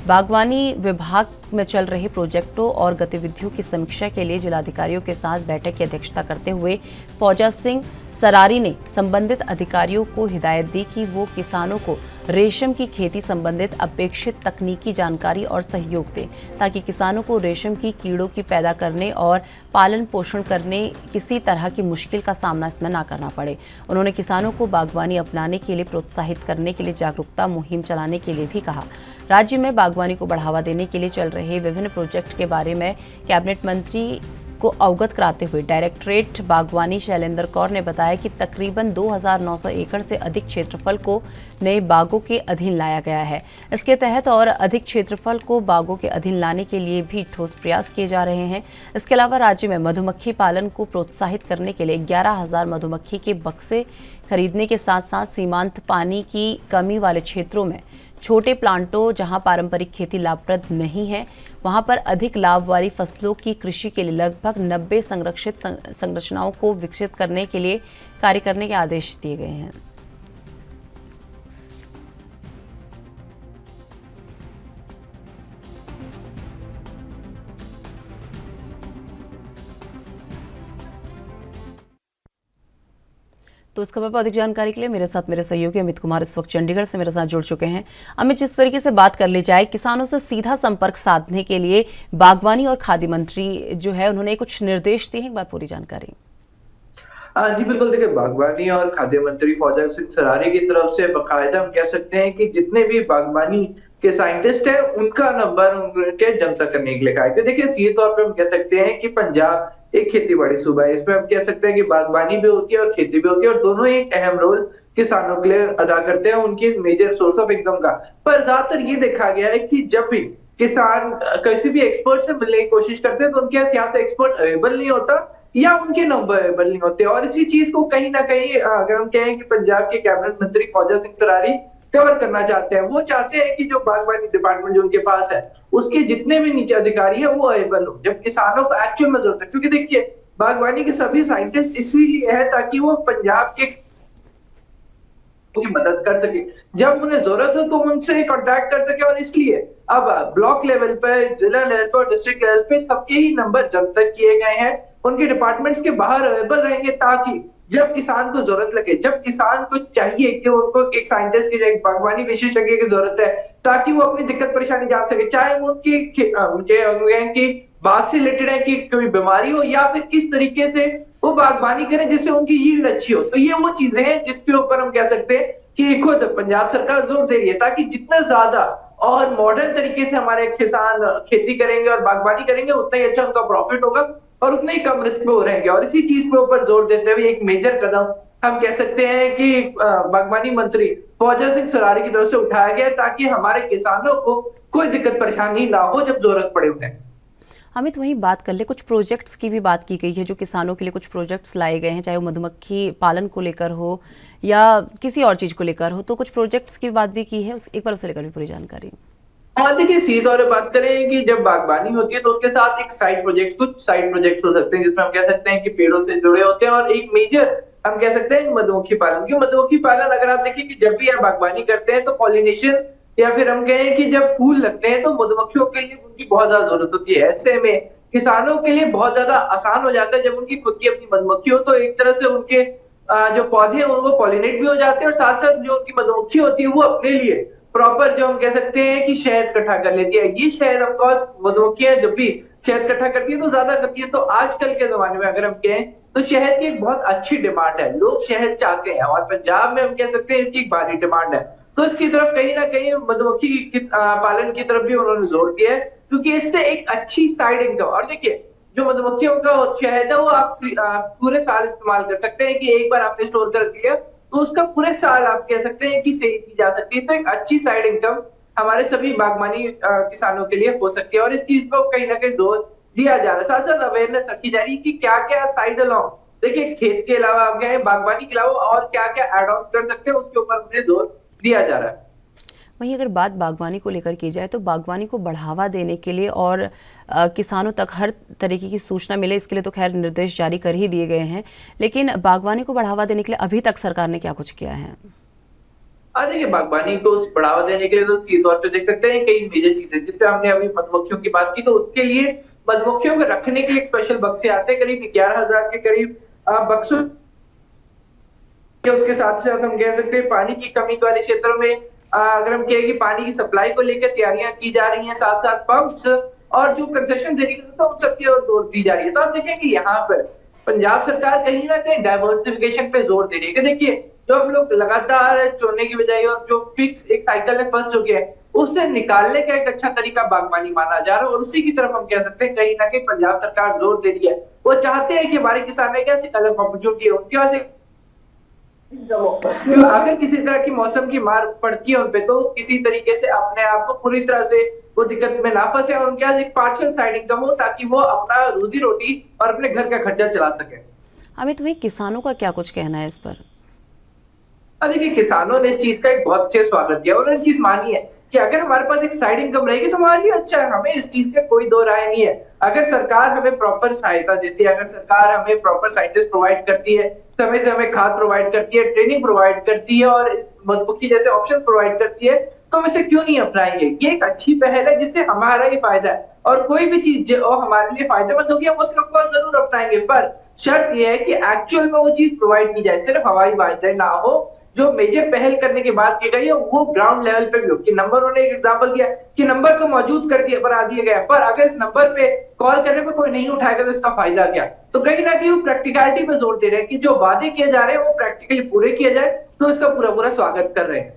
बागवानी विभाग में चल रहे प्रोजेक्टों और गतिविधियों की समीक्षा के लिए जिलाधिकारियों के साथ बैठक की अध्यक्षता करते हुए फौजा सिंह सरारी ने संबंधित अधिकारियों को हिदायत दी कि वो किसानों को रेशम की खेती संबंधित अपेक्षित तकनीकी जानकारी और सहयोग दें, ताकि किसानों को रेशम की कीड़ों की पैदा करने और पालन पोषण करने किसी तरह की मुश्किल का सामना इसमें ना करना पड़े। उन्होंने किसानों को बागवानी अपनाने के लिए प्रोत्साहित करने के लिए जागरूकता मुहिम चलाने के लिए भी कहा। राज्य में बागवानी को बढ़ावा देने के लिए चल रहे विभिन्न प्रोजेक्ट के बारे में कैबिनेट मंत्री को अवगत कराते हुए डायरेक्टरेट बागवानी शैलेंद्र कौर ने बताया कि तकरीबन 2900 एकड़ से अधिक क्षेत्रफल को नए बागों के अधीन लाया गया है। इसके तहत और अधिक क्षेत्रफल को बागों के अधीन लाने के लिए भी ठोस प्रयास किए जा रहे हैं। इसके अलावा राज्य में मधुमक्खी पालन को प्रोत्साहित करने के लिए 11,000 मधुमक्खी के बक्से खरीदने के साथ साथ सीमांत पानी की कमी वाले क्षेत्रों में छोटे प्लांटों जहां पारंपरिक खेती लाभप्रद नहीं है, वहां पर अधिक लाभ वाली फसलों की कृषि के लिए लगभग 90 संरक्षित संरचनाओं को विकसित करने के लिए कार्य करने के आदेश दिए गए हैं। तो इस खबर पर अधिक जानकारी के लिए मेरे साथ मेरे सहयोगी अमित कुमार इस वक्त चंडीगढ़ से मेरे साथ जुड़ चुके हैं। अमित, जिस तरीके से बात कर ली जाए, किसानों से सीधा संपर्क साधने के लिए बागवानी और खाद्य मंत्री जो है उन्होंने कुछ निर्देश दिए हैं, एक बार पूरी जानकारी। जी बिल्कुल, देखिए बागवानी और खाद्य मंत्री फौजा सिंह सरारी की तरफ से बाकायदा हम कह सकते हैं कि जितने भी बागवानी के साइंटिस्ट हैं उनका नंबर उनके जनता करने के लिए कहा है। देखिए सीधे तौर पे हम कह सकते हैं कि पंजाब एक खेती बाड़ी सूबा है, इसमें हम कह सकते हैं कि बागवानी भी होती है और खेती भी होती है और दोनों ही अहम रोल किसानों के लिए अदा करते हैं, उनकी मेजर सोर्स ऑफ इनकम का। पर ज्यादातर ये देखा गया है कि जब भी किसान किसी भी एक्सपर्ट से मिलने की कोशिश करते हैं तो उनके यहाँ या तो एक्सपर्ट अवेलेबल नहीं होता या उनके नंबर अवेलेबल नहीं होते। और इसी चीज को कहीं ना कहीं अगर हम कहें कि पंजाब के कैबिनेट मंत्री फौजा सिंह सरारी कवर करना चाहते हैं, वो चाहते हैं कि जो बागवानी डिपार्टमेंट जो उनके पास है उसके जितने भी नीचे अधिकारी है वो अवेलेबल हो जब किसानों को एक्चुअल में जरूरत है। क्योंकि देखिए बागवानी के सभी साइंटिस्ट इसलिए है ताकि वो पंजाब के की मदद कर सके, जब उन्हें जरूरत हो तो उनसे कांटेक्ट कर सके। और इसलिए अब ब्लॉक लेवल पे, जिला लेवल पे और डिस्ट्रिक्ट लेवल पे सबके ही नंबर जब तक किए गए हैं उनके डिपार्टमेंट्स के बाहर अवेलेबल रहेंगे, ताकि जब किसान को जरूरत लगे, जब किसान को चाहिए कि उनको एक साइंटिस्ट की, एक बागवानी विशेषज्ञ की जरूरत है, ताकि वो अपनी दिक्कत परेशानी जान सके, चाहे वो उनकी बाग से रिलेटेड है कि कोई बीमारी हो, या फिर किस तरीके से वो बागवानी करें जिससे उनकी यील्ड अच्छी हो। तो ये वो चीजें हैं जिसके ऊपर हम कह सकते हैं कि खुद पंजाब सरकार जोर दे रही है, ताकि जितना ज्यादा और मॉडर्न तरीके से हमारे किसान खेती करेंगे और बागवानी करेंगे, उतना ही अच्छा उनका प्रॉफिट होगा और उतने ही कम रिस्क में वो रहेंगे। और इसी चीज के ऊपर जोर देते हुए एक मेजर कदम हम कह सकते हैं कि बागवानी मंत्री फौजा सिंह सरारी की तरफ से उठाया गया, ताकि हमारे किसानों को कोई दिक्कत परेशानी ना हो जब जरूरत पड़े उन्हें। अमित, वहीं बात कर ले, कुछ प्रोजेक्ट्स की भी बात की गई है जो किसानों के लिए कुछ प्रोजेक्ट्स लाए गए हैं, चाहे वो मधुमक्खी पालन को लेकर हो या किसी और चीज को लेकर हो, तो कुछ प्रोजेक्ट्स की बात भी की है, एक बार उसे लेकर भी पूरी जानकारी। हाँ देखिए, सीधे तौर पर बात करें कि जब बागवानी होती है तो उसके साथ एक कुछ साइड प्रोजेक्ट्स हो सकते हैं, जिसमें हम कह सकते हैं कि पेड़ों से जुड़े होते हैं, और एक मेजर हम कह सकते हैं मधुमक्खी पालन। क्यों मधुमक्खी पालन? अगर आप देखिए कि जब भी आप बागवानी करते हैं तो पॉलिनेशन, या फिर हम कहें कि जब फूल लगते हैं तो मधुमक्खियों के लिए उनकी बहुत ज्यादा जरूरत होती है। ऐसे में किसानों के लिए बहुत ज्यादा आसान हो जाता है जब उनकी खुद की अपनी मधुमक्खी हो, तो एक तरह से उनके जो पौधे हैं वो पॉलिनेट भी हो जाते हैं, और साथ साथ जो उनकी मधुमक्खी होती है वो अपने लिए प्रॉपर, जो हम कह सकते हैं कि शहद इकट्ठा कर लेती है। ये शहद ऑफ कोर्स मधुमक्खियां जब भी शहद इकट्ठा करती है तो ज्यादा करती है, तो आजकल के जमाने में अगर हम कहें तो शहद की एक बहुत अच्छी डिमांड है, लोग शहद चाहते हैं, और पंजाब में हम कह सकते हैं इसकी एक भारी डिमांड है। तो इसकी तरफ कहीं ना कहीं मधुमक्खी पालन की तरफ भी उन्होंने जोर दिया है, क्योंकि इससे एक अच्छी साइड इनकम। और देखिए, जो मधुमक्खियों का शहद है वो आप पूरे साल इस्तेमाल कर सकते हैं, कि एक बार आपने स्टोर कर दिया तो उसका पूरे साल आप कह सकते हैं कि सेल की जा सकती है। तो एक अच्छी साइड इनकम हमारे सभी बागवानी किसानों के लिए हो सकती है, और इस चीज को कहीं ना कहीं जोर दिया जा रहा है। साथ साथ अवेयरनेस रखी जा रही है कि क्या क्या साइड अलाउंग, देखिए खेत के अलावा आप कहें बागवानी के अलावा और क्या क्या एड ऑन कर सकते हैं, उसके ऊपर मुझे जोर दिया जा रहा है। वहीं अगर बात बागवानी को लेकर की जाए तो बागवानी को बढ़ावा देने के लिए और किसानों तक हर तरीके की सूचना मिले, इसके लिए तो खैर निर्देश जारी कर ही दिए गए हैं, लेकिन बागवानी को बढ़ावा देने के लिए अभी तक सरकार ने क्या कुछ किया है? देखिए, बागवानी को बढ़ावा देने के लिए तो सीधे तौर पे देख सकते हैं कई मेजर चीजें, जिससे हमने अभी मधुमक्खियों की बात की, तो उसके लिए मधुमक्खियों को रखने के लिए स्पेशल बक्से आते हैं, करीब 11,000 के करीब बक्सों। उसके साथ साथ हम कह सकते हैं पानी की कमी वाले क्षेत्रों में अगर हम कहें कि पानी की सप्लाई को लेकर तैयारियां की जा रही हैं, साथ साथ पंप्स और जो कंसेशन देने की उन सबकी ओर जोर दी जा रही है। तो आप देखें कि यहाँ पर पंजाब सरकार कहीं ना कहीं डाइवर्सिफिकेशन पे जोर दे रही है, कि देखिए जो हम लोग लगातार चुनने की बजाय और जो फिक्स एक साइकिल में फंस चुके हैं, उससे निकालने का एक अच्छा तरीका बागवानी माना जा रहा है, और उसी की तरफ हम कह सकते हैं कहीं ना कहीं पंजाब सरकार जोर दे रही है। वो चाहते हैं कि हमारे किसान में कैसे अलग अपॉर्चुनिटी है, उनके पास अगर किसी तरह की मौसम की मार पड़ती है उनपे, तो किसी तरीके से अपने आप को पूरी तरह से वो दिक्कत में ना फंसे, और उनके पास एक पार्शियल साइड इनकम हो, ताकि वो अपना रोजी रोटी और अपने घर का खर्चा चला सके। अमित, वहीं किसानों का क्या कुछ कहना है इस पर? देखिए, किसानों ने इस चीज का एक बहुत अच्छे स्वागत किया, उन्होंने चीज मानी है कि अगर हमारे पास एक साइड इनकम रहेगी तो हमारे लिए अच्छा है, हमें इस चीज का कोई दो राय नहीं है। अगर सरकार हमें प्रॉपर सहायता देती है, अगर सरकार हमें प्रॉपर साइंटिस्ट प्रोवाइड करती है, समय से हमें खाद प्रोवाइड करती है, ट्रेनिंग प्रोवाइड करती है, और मधुमक्खी जैसे ऑप्शन प्रोवाइड करती है, तो हम इसे क्यों नहीं अपनाएंगे। ये एक अच्छी पहल है जिससे हमारा ही फायदा है, और कोई भी चीज जो हमारे लिए फायदेमंद होगी हम उसको जरूर अपनाएंगे, पर शर्त यह है कि एक्चुअल में वो चीज प्रोवाइड की जाए, सिर्फ हवाई बातें ना हो। जो मेजर पहल करने की बात की गई है वो ग्राउंड लेवल पे भी हो, कि नंबर, उन्होंने एक एग्जांपल दिया कि नंबर तो मौजूद कर दिया बना दिया गया, पर अगर इस नंबर पे कॉल करने पे कोई नहीं उठाएगा तो इसका फायदा क्या। तो कहीं ना कहीं वो प्रैक्टिकलिटी पे जोर दे रहे हैं कि जो वादे किए जा रहे हैं वो प्रैक्टिकली पूरे किए जाए, तो इसका पूरा पूरा स्वागत कर रहे हैं।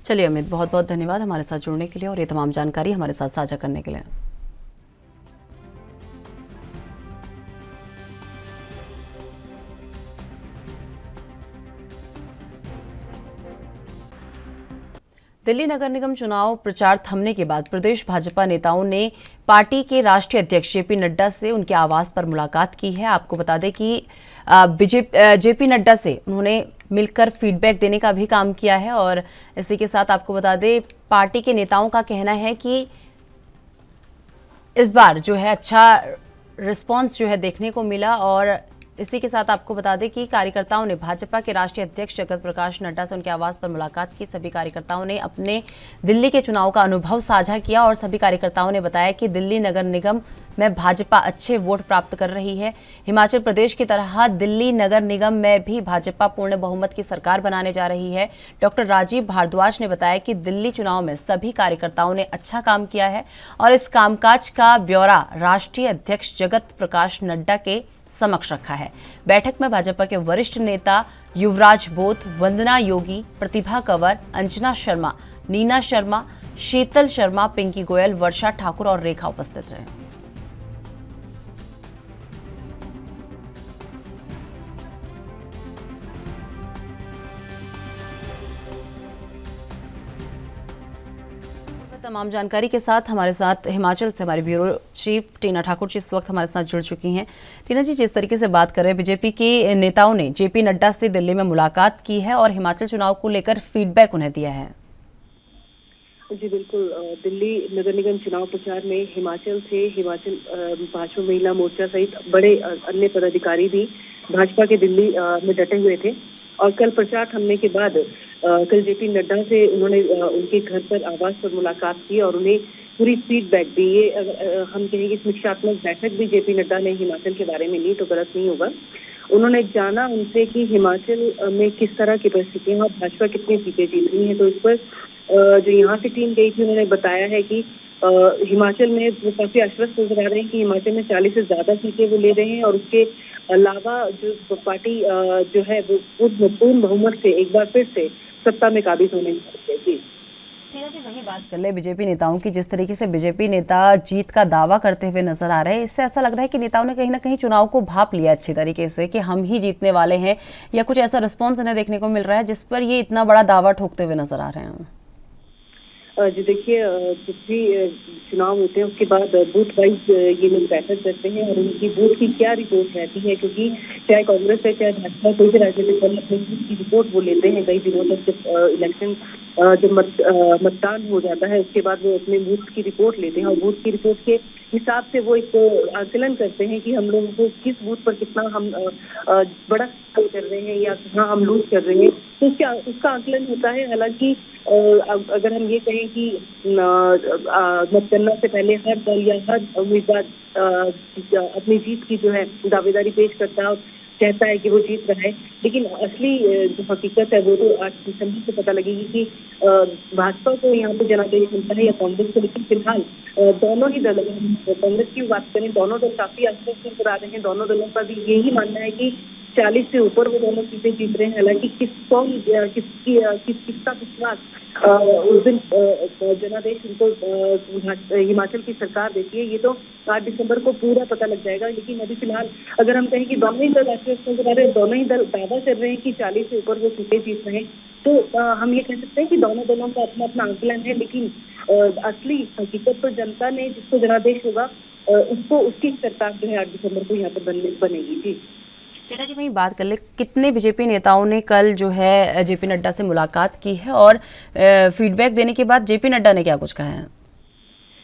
चलिए अमित, बहुत बहुत धन्यवाद हमारे साथ जुड़ने के लिए और ये तमाम जानकारी हमारे साथ साझा करने के लिए। दिल्ली नगर निगम चुनाव प्रचार थमने के बाद प्रदेश भाजपा नेताओं ने पार्टी के राष्ट्रीय अध्यक्ष जेपी नड्डा से उनके आवास पर मुलाकात की है। आपको बता दें कि जेपी नड्डा से उन्होंने मिलकर फीडबैक देने का भी काम किया है, और इसी के साथ आपको बता दें पार्टी के नेताओं का कहना है कि इस बार जो है अच्छा रिस्पांस जो है देखने को मिला, और इसी के साथ आपको बता दें कि कार्यकर्ताओं ने भाजपा के राष्ट्रीय अध्यक्ष जगत प्रकाश नड्डा से उनके आवास पर मुलाकात की। सभी कार्यकर्ताओं ने अपने दिल्ली के चुनाव का अनुभव साझा किया और सभी कार्यकर्ताओं ने बताया कि दिल्ली नगर निगम में भाजपा अच्छे वोट प्राप्त कर रही है। हिमाचल प्रदेश की तरह दिल्ली नगर निगम में भी भाजपा पूर्ण बहुमत की सरकार बनाने जा रही है। डॉक्टर राजीव भारद्वाज ने बताया कि दिल्ली चुनाव में सभी कार्यकर्ताओं ने अच्छा काम किया है और इस कामकाज का ब्यौरा राष्ट्रीय अध्यक्ष जगत प्रकाश नड्डा के समक्ष रखा है। बैठक में भाजपा के वरिष्ठ नेता युवराज बोध, वंदना योगी, प्रतिभा कंवर, अंजना शर्मा, नीना शर्मा, शीतल शर्मा, पिंकी गोयल, वर्षा ठाकुर और रेखा उपस्थित रहे। तमाम जानकारी के साथ हमारे साथ हिमाचल से हमारे ब्यूरो चीफ टीना ठाकुर जी इस वक्त हमारे साथ जुड़ चुकी हैं। टीना जी, जिस तरीके से बात कर रहे हैं, बीजेपी के नेताओं ने जेपी नड्डा से दिल्ली में मुलाकात की है और हिमाचल चुनाव को लेकर फीडबैक उन्हें दिया है। जी बिल्कुल, दिल्ली नगर निगम चुनाव प्रचार में हिमाचल भाजपा महिला मोर्चा सहित बड़े अन्य पदाधिकारी भी भाजपा के दिल्ली में डटे हुए थे और कल प्रचार थमने के बाद कल जेपी नड्डा से उन्होंने उनके घर पर आवास पर मुलाकात की और उन्हें पूरी फीडबैक दी। ये अगर हम कहेंगे समीक्षात्मक बैठक भी जेपी नड्डा ने हिमाचल के बारे में ली तो गलत नहीं होगा। उन्होंने जाना उनसे कि हिमाचल में किस तरह की परिस्थितियां और भाजपा कितनी सीटें जीत रही हैं। तो इस पर जो यहाँ से टीम गई थी उन्होंने बताया है कि हिमाचल में वो काफी आश्वस्त नजर आ रहे हैं कि हिमाचल में 40 से ज्यादा सीटें वो ले रहे हैं और उसके अलावा जो पार्टी जो है वो पूर्ण बहुमत से एक बार फिर से सत्ता में काबिज होने की। टीना जी, वही बात कर ले बीजेपी नेताओं की, जिस तरीके से बीजेपी नेता जीत का दावा करते हुए नजर आ रहे हैं, इससे ऐसा लग रहा है कि नेताओं ने कहीं ना कहीं चुनाव को भांप लिया अच्छी तरीके से कि हम ही जीतने वाले हैं, या कुछ ऐसा रिस्पॉन्स इन्हें देखने को मिल रहा है जिस पर ये इतना बड़ा दावा ठोकते हुए नजर आ रहे हैं। जी देखिए, जब भी चुनाव होते हैं उसके बाद बूथ वाइज ये लोग बैठक करते हैं और उनकी बूथ की क्या रिपोर्ट रहती है, क्योंकि चाहे कांग्रेस है चाहे भाजपा, कोई भी राजनीतिक दल अपनी बूथ की रिपोर्ट वो लेते हैं कई दिनों तक। जब इलेक्शन जब मतदान हो जाता है उसके बाद वो अपने बूथ की रिपोर्ट लेते हैं और बूथ की रिपोर्ट के हिसाब से वो एक आकलन करते हैं कि हम लोगों को किस बूथ पर कितना हम बड़ा कर रहे हैं या कहाँ हम लूज कर रहे हैं, तो उसका आकलन होता है। हालांकि अगर हम ये कहें कि मतगणना से पहले हर दल या हर उम्मीदवार अपनी जीत की जो है दावेदारी पेश करता है, कहता है कि वो जीत रहा है, लेकिन असली जो हकीकत है वो तो 8 दिसंबर से पता लगेगी कि भाजपा को यहाँ पे जनादेश मिलता है या कांग्रेस को। लेकिन फिलहाल दोनों ही दल, कांग्रेस की बात करें, दोनों दल काफी आश्वस्त नजर आ रहे हैं। दोनों दलों का भी यही मानना है कि 40 से ऊपर वो दोनों सीटें जीत रहे हैं। हालांकि किसका विश्वास उस दिन जनादेश उनको हिमाचल की सरकार देती है, ये तो 8 दिसंबर को पूरा पता लग जाएगा। लेकिन अभी फिलहाल अगर हम कहें कि दोनों ही दल आश्वस्त नजर आ रहे हैं, दोनों ही दल दावा कर रहे हैं कि 40 से ऊपर वो सीटें जीत रहे हैं, तो हम ये कह सकते हैं कि दोनों दलों का अपना अपना आंकलन है। लेकिन असली हकीकत तो जनता ने जिसको जनादेश होगा उसको उसकी सरकार जो है 8 दिसंबर को यहाँ पर बनेगी। जी टीना जी, वही बात कर ले, कितने बीजेपी नेताओं ने कल जो है जेपी नड्डा से मुलाकात की है और फीडबैक देने के बाद जेपी नड्डा ने क्या कुछ कहा है?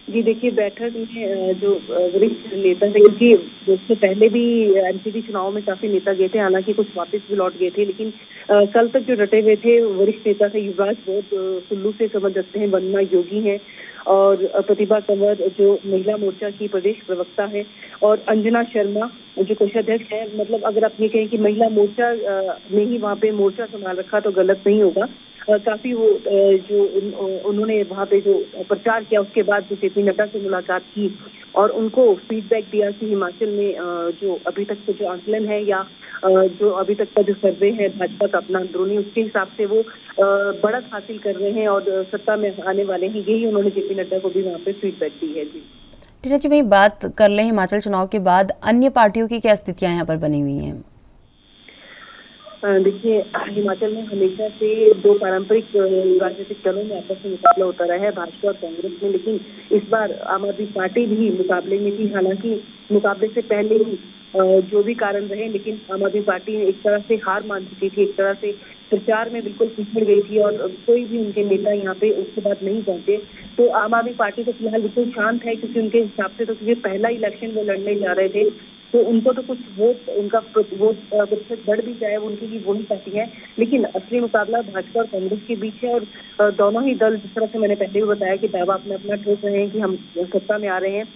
जी देखिए, बैठक में जो वरिष्ठ नेता थे, क्योंकि उससे पहले भी एमसीडी चुनाव में काफी नेता गए थे, हालांकि कुछ वापस भी लौट गए थे, लेकिन कल तक जो डटे हुए थे वरिष्ठ नेता थे युवराज बोध कुल्लू से समझ सकते हैं, वंदना योगी हैं और प्रतिभा कंवर जो महिला मोर्चा की प्रदेश प्रवक्ता है और अंजना शर्मा जो कोषाध्यक्ष है। मतलब अगर आप ये कहें कि महिला मोर्चा ने ही वहाँ पे मोर्चा संभाल रखा तो गलत नहीं होगा। काफी वो जो उन्होंने वहाँ पे जो प्रचार किया उसके बाद जो जेपी नड्डा से मुलाकात की और उनको फीडबैक दिया कि हिमाचल में जो अभी तक का जो आंकलन है या जो अभी तक का जो सर्वे है भाजपा का अपना अंदरूनी, उसके हिसाब से वो बढ़त हासिल कर रहे हैं और सत्ता में आने वाले हैं। यही उन्होंने जेपी नड्डा को भी वहाँ पे फीडबैक दी है। जी टीना जी, वही बात कर लें, हिमाचल चुनाव के बाद अन्य पार्टियों की क्या स्थितियां यहाँ पर बनी हुई हैं? देखिए, हिमाचल में हमेशा से दो पारंपरिक राजनीतिक दलों में आपस में मुकाबला होता रहा है, भाजपा और कांग्रेस में। लेकिन इस बार आम आदमी पार्टी भी मुकाबले में थी। हालांकि मुकाबले से पहले ही जो भी कारण रहे, लेकिन आम आदमी पार्टी एक तरह से हार मान चुकी थी, एक तरह से प्रचार में बिल्कुल पिछड़ गई थी और कोई भी उनके नेता यहाँ पे उसके बाद नहीं पहुंचे। तो आम आदमी पार्टी तो फिलहाल बिल्कुल शांत है, क्योंकि उनके हिसाब से तो क्योंकि पहला इलेक्शन वो लड़ने जा रहे थे तो उनको तो कुछ वोट, उनका वोट प्रतिशत बढ़ भी जाए, उनकी भी वही पार्टी है, लेकिन असली मुकाबला भाजपा और कांग्रेस के बीच है। और दोनों ही दल, जिस तरह से मैंने पहले भी बताया कि दावा अपना अपना ठोक रहे हैं कि हम सत्ता में आ रहे हैं।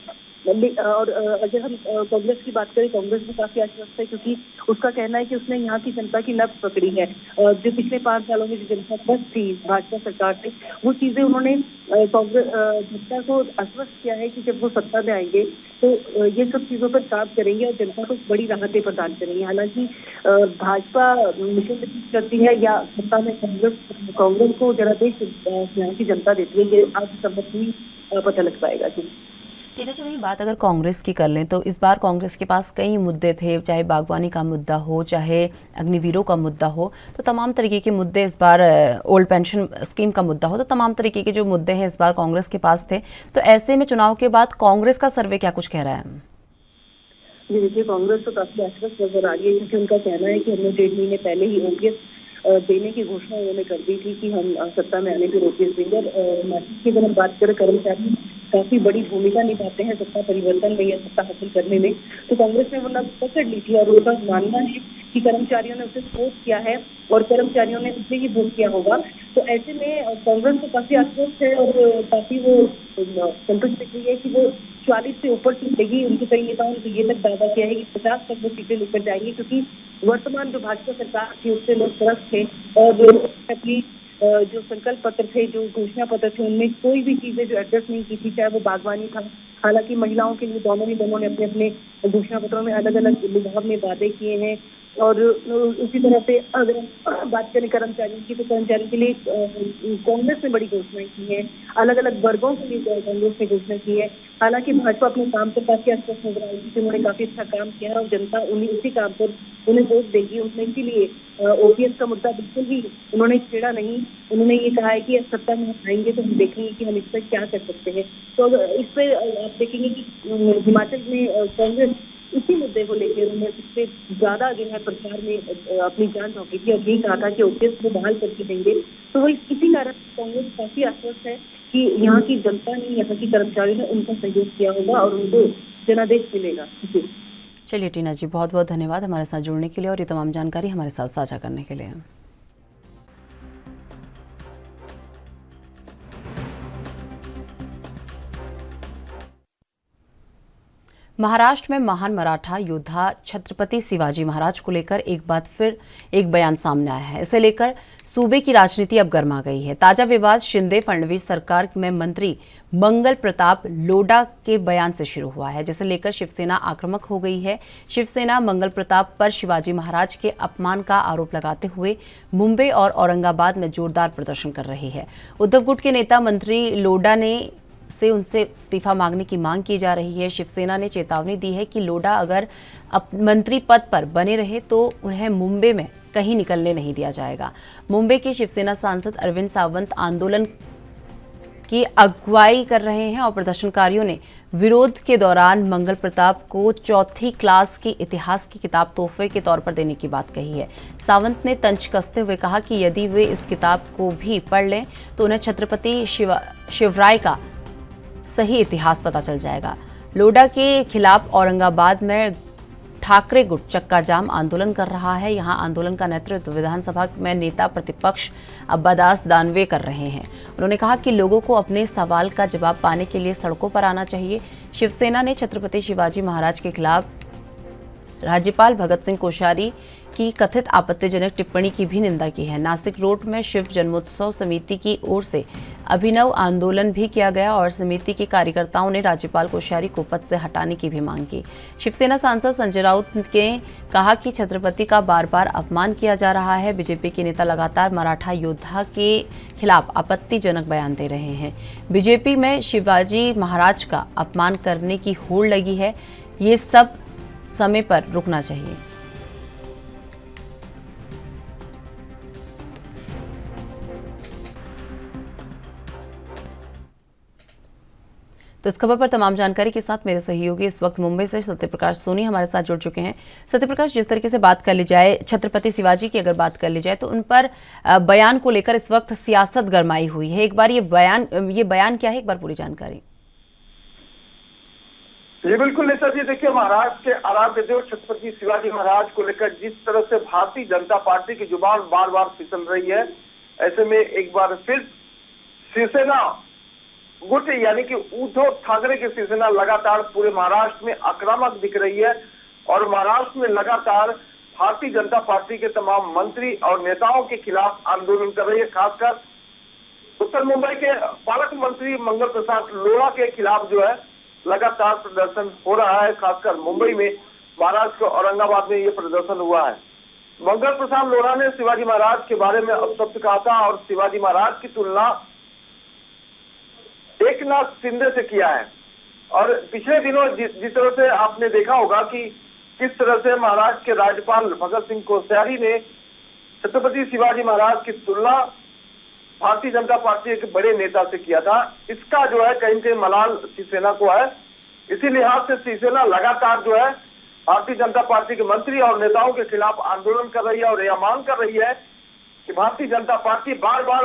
और अगर हम कांग्रेस की बात करें, कांग्रेस भी काफी आश्वस्त है, क्योंकि उसका कहना है कि उसने यहाँ की जनता की नब्ज पकड़ी है। जो पिछले 5 सालों में जो जनता बस थी भाजपा सरकार से, वो चीजें उन्होंने कांग्रेस जनता को आश्वस्त किया है कि जब वो सत्ता में आएंगे तो ये सब चीजों पर काम करेंगे और जनता को बड़ी राहतें प्रदान करेंगे। हालांकि भाजपा मिशन करती है या सत्ता में कांग्रेस को जनादेश यहाँ की जनता देती है, ये आज संभव नहीं पता लग पाएगा जी। टीना जी, वही बात अगर कांग्रेस की कर लें तो इस बार कांग्रेस के पास कई मुद्दे थे, चाहे बागवानी का मुद्दा हो, चाहे अग्निवीरों का मुद्दा हो, तो तमाम तरीके के मुद्दे इस बार, ओल्ड पेंशन स्कीम का मुद्दा हो, तो तमाम तरीके के जो मुद्दे हैं इस बार कांग्रेस के पास थे। तो ऐसे में चुनाव के बाद कांग्रेस का सर्वे क्या कुछ कह रहा है? जी देखिए, कांग्रेस तो काफी आश्वस्त नजर आ रही है, क्योंकि उनका कहना है कि हमने 1.5 महीने पहले ही ओपीएस देने की घोषणा उन्होंने कर दी थी कि हम सत्ता में आने पर ओपीएस देंगे। हिमाचल की अगर हम बात करें, कर्मचारी काफी बड़ी भूमिका निभाते हैं सत्ता परिवर्तन में या सत्ता हासिल करने में, तो कांग्रेस ने वो नब्ज पकड़ ली थी और उनका मानना है कि कर्मचारियों ने उसे वोट किया है और कर्मचारियों ने उसे ही वोट किया होगा। तो ऐसे में कांग्रेस तो काफी आश्वस्त है और काफी वो संतुष्ट दिख रही है कि वो 40 से ऊपर सीट लेगी। उनके कई नेताओं ने ये तक दावा किया है कि 50 तक वो सीटें लेकर जाएंगे, क्योंकि वर्तमान जो भाजपा सरकार थी उससे लोग त्रस्त थे और जो अपनी जो संकल्प पत्र थे, जो घोषणा पत्र थे, उनमें कोई भी चीजें जो एड्रेस नहीं की थी, चाहे वो बागवानी था। हालांकि महिलाओं के लिए दोनों ने अपने अपने घोषणा पत्रों में अलग अलग विभाग में वादे किए हैं। और उसी तरह से अगर बात करें कर्मचारियों की, तो कर्मचारियों के लिए कांग्रेस ने बड़ी घोषणाएं की है, अलग अलग वर्गों के लिए कांग्रेस ने घोषणा की है। हालांकि भाजपा अपने काम पर काफी आश्वस्त नजर आई थी, उन्होंने काफी अच्छा काम किया है और जनता उन्हीं उसी काम पर उन्हें वोट देगी। उन्होंने इसीलिए ओपीएस का मुद्दा बिल्कुल भी उन्होंने छेड़ा नहीं। उन्होंने ये कहा है कि सत्ता में आएंगे तो हम देखेंगे कि हम इस पर क्या कर सकते हैं। तो इस पर आप देखेंगे कि हिमाचल में कांग्रेस इसी मुद्दे को लेकर उन्होंने सबसे ज्यादा जो है प्रचार में अपनी जान झोंकी थी और यही कहा था कि ओपीएस को बहाल करके देंगे। तो वो इसी कारण कांग्रेस काफी आश्वस्त है कि यहाँ की जनता ने, यहाँ की कर्मचारियों ने उनका सहयोग किया होगा और उनको जनादेश मिलेगा। जी चलिए टीना जी, बहुत बहुत धन्यवाद हमारे साथ जुड़ने के लिए और ये तमाम जानकारी हमारे साथ साझा करने के लिए। महाराष्ट्र में महान मराठा योद्धा छत्रपति शिवाजी महाराज को लेकर एक बार फिर एक बयान सामने आया है। इसे लेकर सूबे की राजनीति अब गर्मा गई है। ताजा विवाद शिंदे फडणवीस सरकार में मंत्री मंगल प्रताप लोढ़ा के बयान से शुरू हुआ है, जिसे लेकर शिवसेना आक्रामक हो गई है। शिवसेना मंगल प्रताप पर शिवाजी महाराज के अपमान का आरोप लगाते हुए मुंबई और औरंगाबाद में जोरदार प्रदर्शन कर रही है। उद्धव गुट के नेता मंत्री लोढ़ा से उनसे इस्तीफा मांगने की मांग की जा रही है। शिवसेना ने चेतावनी दी है कि लोढ़ा अगर मंत्री पद पर बने रहे तो उन्हें मुंबई में कहीं निकलने नहीं दिया जाएगा। मुंबई के शिवसेना सांसद अरविंद सावंत आंदोलन की अगुवाई कर रहे हैं और प्रदर्शनकारियों ने विरोध के दौरान मंगल प्रताप को 4th क्लास की इतिहास की किताब तोहफे के तौर पर देने की बात कही है। सावंत ने तंज कसते हुए कहा कि यदि वे इस किताब को भी पढ़ लें तो उन्हें छत्रपति शिवराय का सही इतिहास पता चल जाएगा। लोढ़ा के खिलाफ औरंगाबाद में ठाकरे गुट चक्का जाम आंदोलन कर रहा है। यहां आंदोलन का नेतृत्व विधानसभा में नेता प्रतिपक्ष अब्बादास दानवे कर रहे हैं। उन्होंने कहा कि लोगों को अपने सवाल का जवाब पाने के लिए सड़कों पर आना चाहिए। शिवसेना ने छत्रपति शिवाजी महाराज के खिलाफ राज्यपाल भगत सिंह कोश्यारी की कथित आपत्तिजनक टिप्पणी की भी निंदा की है। नासिक रोड में शिव जन्मोत्सव समिति की ओर से अभिनव आंदोलन भी किया गया और समिति के कार्यकर्ताओं ने राज्यपाल कोश्यारी को पद से हटाने की भी मांग की। शिवसेना सांसद संजय राउत ने कहा कि छत्रपति का बार बार अपमान किया जा रहा है। बीजेपी के नेता लगातार मराठा योद्धा के खिलाफ आपत्तिजनक बयान दे रहे हैं। बीजेपी में शिवाजी महाराज का अपमान करने की होड़ लगी है। ये सब समय पर रुकना चाहिए। तो इस खबर पर तमाम जानकारी के साथ मेरे सहयोगी इस वक्त मुंबई से सत्यप्रकाश सोनी हमारे साथ जुड़ चुके हैं। सत्यप्रकाश, जिस तरीके से बात कर ली जाए, छत्रपति शिवाजी की अगर बात कर ली जाए तो उन पर बयान को लेकर इस वक्त सियासत गरमाई हुई है। एक बार ये बयान क्या है, एक बार पूरी जानकारी। जी बिल्कुल निशा जी, देखिए महाराष्ट्र के आराध्य देव छत्रपति शिवाजी महाराज को लेकर जिस तरह से भारतीय जनता पार्टी की जुबान बार बार फिसल रही है, ऐसे में एक बार फिर शिवसेना गुट यानी कि उद्धव ठाकरे की शिवसेना लगातार पूरे महाराष्ट्र में आक्रामक दिख रही है और महाराष्ट्र में लगातार भारतीय जनता पार्टी के तमाम मंत्री और नेताओं के खिलाफ आंदोलन कर रही है। खासकर उत्तर मुंबई के पालक मंत्री मंगल प्रसाद लोढ़ा के खिलाफ जो है लगातार प्रदर्शन हो रहा है। खासकर मुंबई में, महाराष्ट्र के औरंगाबाद में ये प्रदर्शन हुआ है। मंगल प्रसाद लोढ़ा ने शिवाजी महाराज के बारे में अपशब्द कहा था और शिवाजी महाराज की तुलना एकनाथ शिंदे से किया है। और पिछले दिनों जिस तरह से आपने देखा होगा कि किस तरह से महाराष्ट्र के राज्यपाल भगत सिंह कोश्यारी ने छत्रपति शिवाजी महाराज की तुलना भारतीय जनता पार्टी के बड़े नेता से किया था, इसका जो है कहीं कहीं मलाल शिवसेना को है। इसी लिहाज से शिवसेना लगातार जो है भारतीय जनता पार्टी के मंत्री और नेताओं के खिलाफ आंदोलन कर रही है और यह मांग कर रही है कि भारतीय जनता पार्टी बार बार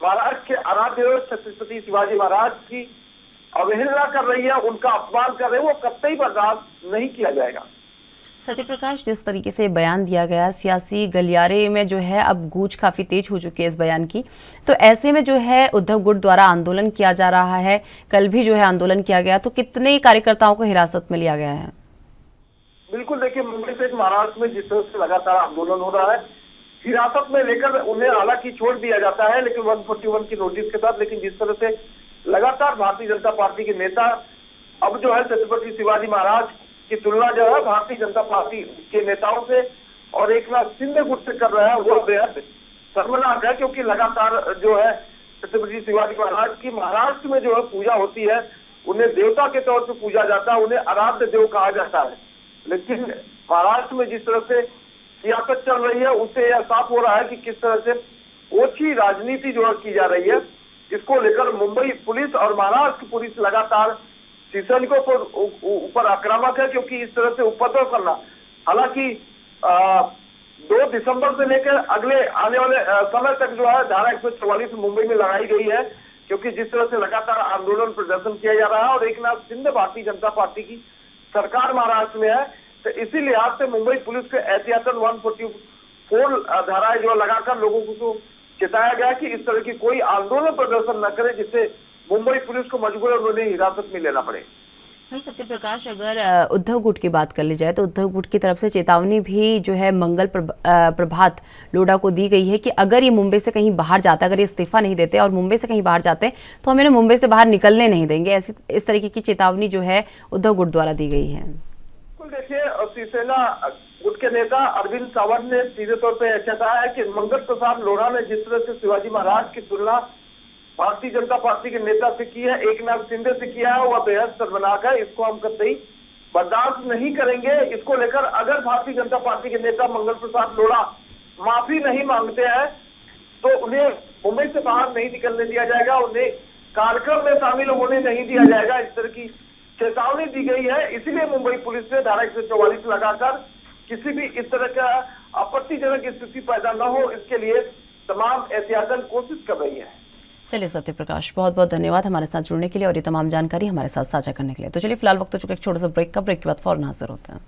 महाराष्ट्र के आराध्य छत्रपति शिवाजी महाराज की अवहेलना कर रही है, उनका अपमान कर रही है, वो कतई बर्दाश्त नहीं किया जाएगा। सत्यप्रकाश, जिस तरीके से बयान दिया गया, सियासी गलियारे में जो है अब गूंज काफी तेज हो चुकी है इस बयान की, तो ऐसे में जो है उद्धव गुट द्वारा आंदोलन किया जा रहा है, कल भी जो है आंदोलन किया गया, तो कितने कार्यकर्ताओं को हिरासत में लिया गया है? बिल्कुल, देखिए मुंबई से महाराष्ट्र में जिस तरह से लगातार आंदोलन हो रहा है, हिरासत में लेकर उन्हें हालांकि छोड़ दिया जाता है लेकिन 141 की नोटिस के साथ। लेकिन जिस तरह से लगातार भारतीय जनता पार्टी के नेता अब जो है छत्रपति शिवाजी महाराज की तुलना जो है भारतीय जनता पार्टी के नेताओं से और एकनाथ शिंदे गुट से कर रहे हैं, वो बेहद शर्मनाक है। क्योंकि लगातार जो है छत्रपति शिवाजी महाराज की महाराष्ट्र में जो है पूजा होती है, उन्हें देवता के तौर पर पूजा जाता है, उन्हें आराध्य देव कहा जाता है। लेकिन महाराष्ट्र में जिस तरह से सियासत चल रही है, उससे यह साफ हो रहा है कि किस तरह से ओछी राजनीति जो है की जा रही है, जिसको लेकर मुंबई पुलिस और महाराष्ट्र पुलिस लगातार सैनिकों पर ऊपर आक्रामक है। क्योंकि इस तरह से उपद्रव करना, हालांकि 2 दिसंबर से लेकर अगले आने वाले समय तक जो है धारा 144 मुंबई में लगाई गई है। क्योंकि जिस तरह से लगातार आंदोलन प्रदर्शन किया जा रहा है और एकनाथ शिंदे भारतीय जनता पार्टी की सरकार महाराष्ट्र में है, तो इसी लिहाज से मुंबई पुलिस के एहतियातन 144 धाराएं जो लगाकर लोगों को चेताया गया कि इस तरह की कोई आंदोलन प्रदर्शन न करे जिससे मुंबई पुलिस को मजबूरन उन्हें हिरासत में लेना पड़े। भाई सत्यप्रकाश, अगर उद्धव गुट की बात कर ली जाए तो उद्धव गुट की तरफ से चेतावनी भी जो है मंगल प्रभात लोढ़ा को दी गई है कि अगर ये मुंबई से कहीं बाहर जाता, अगर ये इस्तीफा नहीं देते और मुंबई से कहीं बाहर जाते हैं तो हम इन्हें मुंबई से बाहर निकलने नहीं देंगे। ऐसी इस तरीके की चेतावनी जो है उद्धव गुट द्वारा दी गई है। देखिए, शिवसेना गुट के नेता अरविंद सावंत ने सीधे तौर पर ऐसा कहा है कि मंगल प्रसाद लोढ़ा ने जिस तरह से शिवाजी महाराज की तुलना भारतीय जनता पार्टी के नेता से की है, एकनाथ शिंदे से किया है, वह बेहद शर्मनाक है। इसको हम कतई बर्दाश्त नहीं करेंगे। इसको लेकर अगर भारतीय जनता पार्टी के नेता मंगल प्रसाद लोढ़ा माफी नहीं मांगते हैं तो उन्हें मुंबई से बाहर नहीं निकलने दिया जाएगा, उन्हें कार्यक्रम में शामिल होने नहीं दिया जाएगा। इस तरह की चेतावनी दी गई है। इसीलिए मुंबई पुलिस ने धारा 144 लगाकर किसी भी इस तरह का आपत्तिजनक स्थिति पैदा न हो, इसके लिए तमाम एहतियातन कोशिश कर रही है। चलिए सत्यप्रकाश, बहुत बहुत धन्यवाद हमारे साथ जुड़ने के लिए और ये तमाम जानकारी हमारे साथ साझा करने के लिए। तो चलिए फिलहाल वक्त हो चुका एक छोटा सा ब्रेक का, ब्रेक के बाद फौरन हाजिर होते हैं।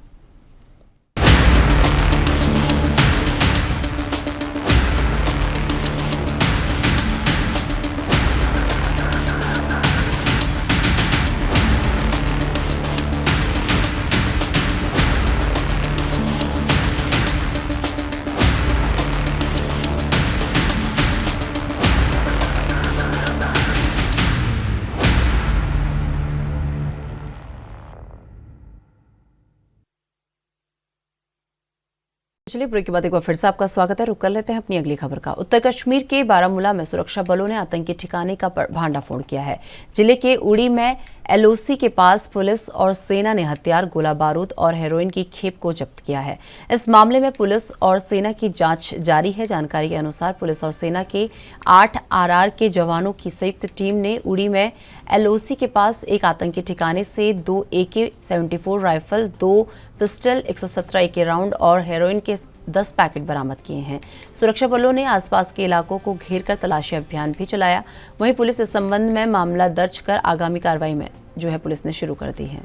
चलिए ब्रेक के बाद एक बार फिर से आपका स्वागत है। रुक कर लेते हैं अपनी अगली खबर का। उत्तर कश्मीर के बारामूला में सुरक्षा बलों ने आतंकी ठिकाने का भांडाफोड़ किया है। जिले के उड़ी में एलओसी के पास पुलिस और सेना ने हथियार, गोला बारूद और हेरोइन की खेप को जब्त किया है। इस मामले में पुलिस और सेना की जांच जारी है। जानकारी के अनुसार पुलिस और सेना के 8 आरआर के जवानों की संयुक्त टीम ने उड़ी में एलओसी के पास एक आतंकी ठिकाने से 2 AK-74 rifle, 2 pistol, 117 AK round और हेरोइन के 10 पैकेट बरामद किए हैं। सुरक्षा बलों ने आसपास के इलाकों को घेरकर तलाशी अभियान भी चलाया। वहीं पुलिस इस संबंध में मामला दर्ज कर आगामी कार्रवाई में जो है पुलिस ने शुरू कर दी है।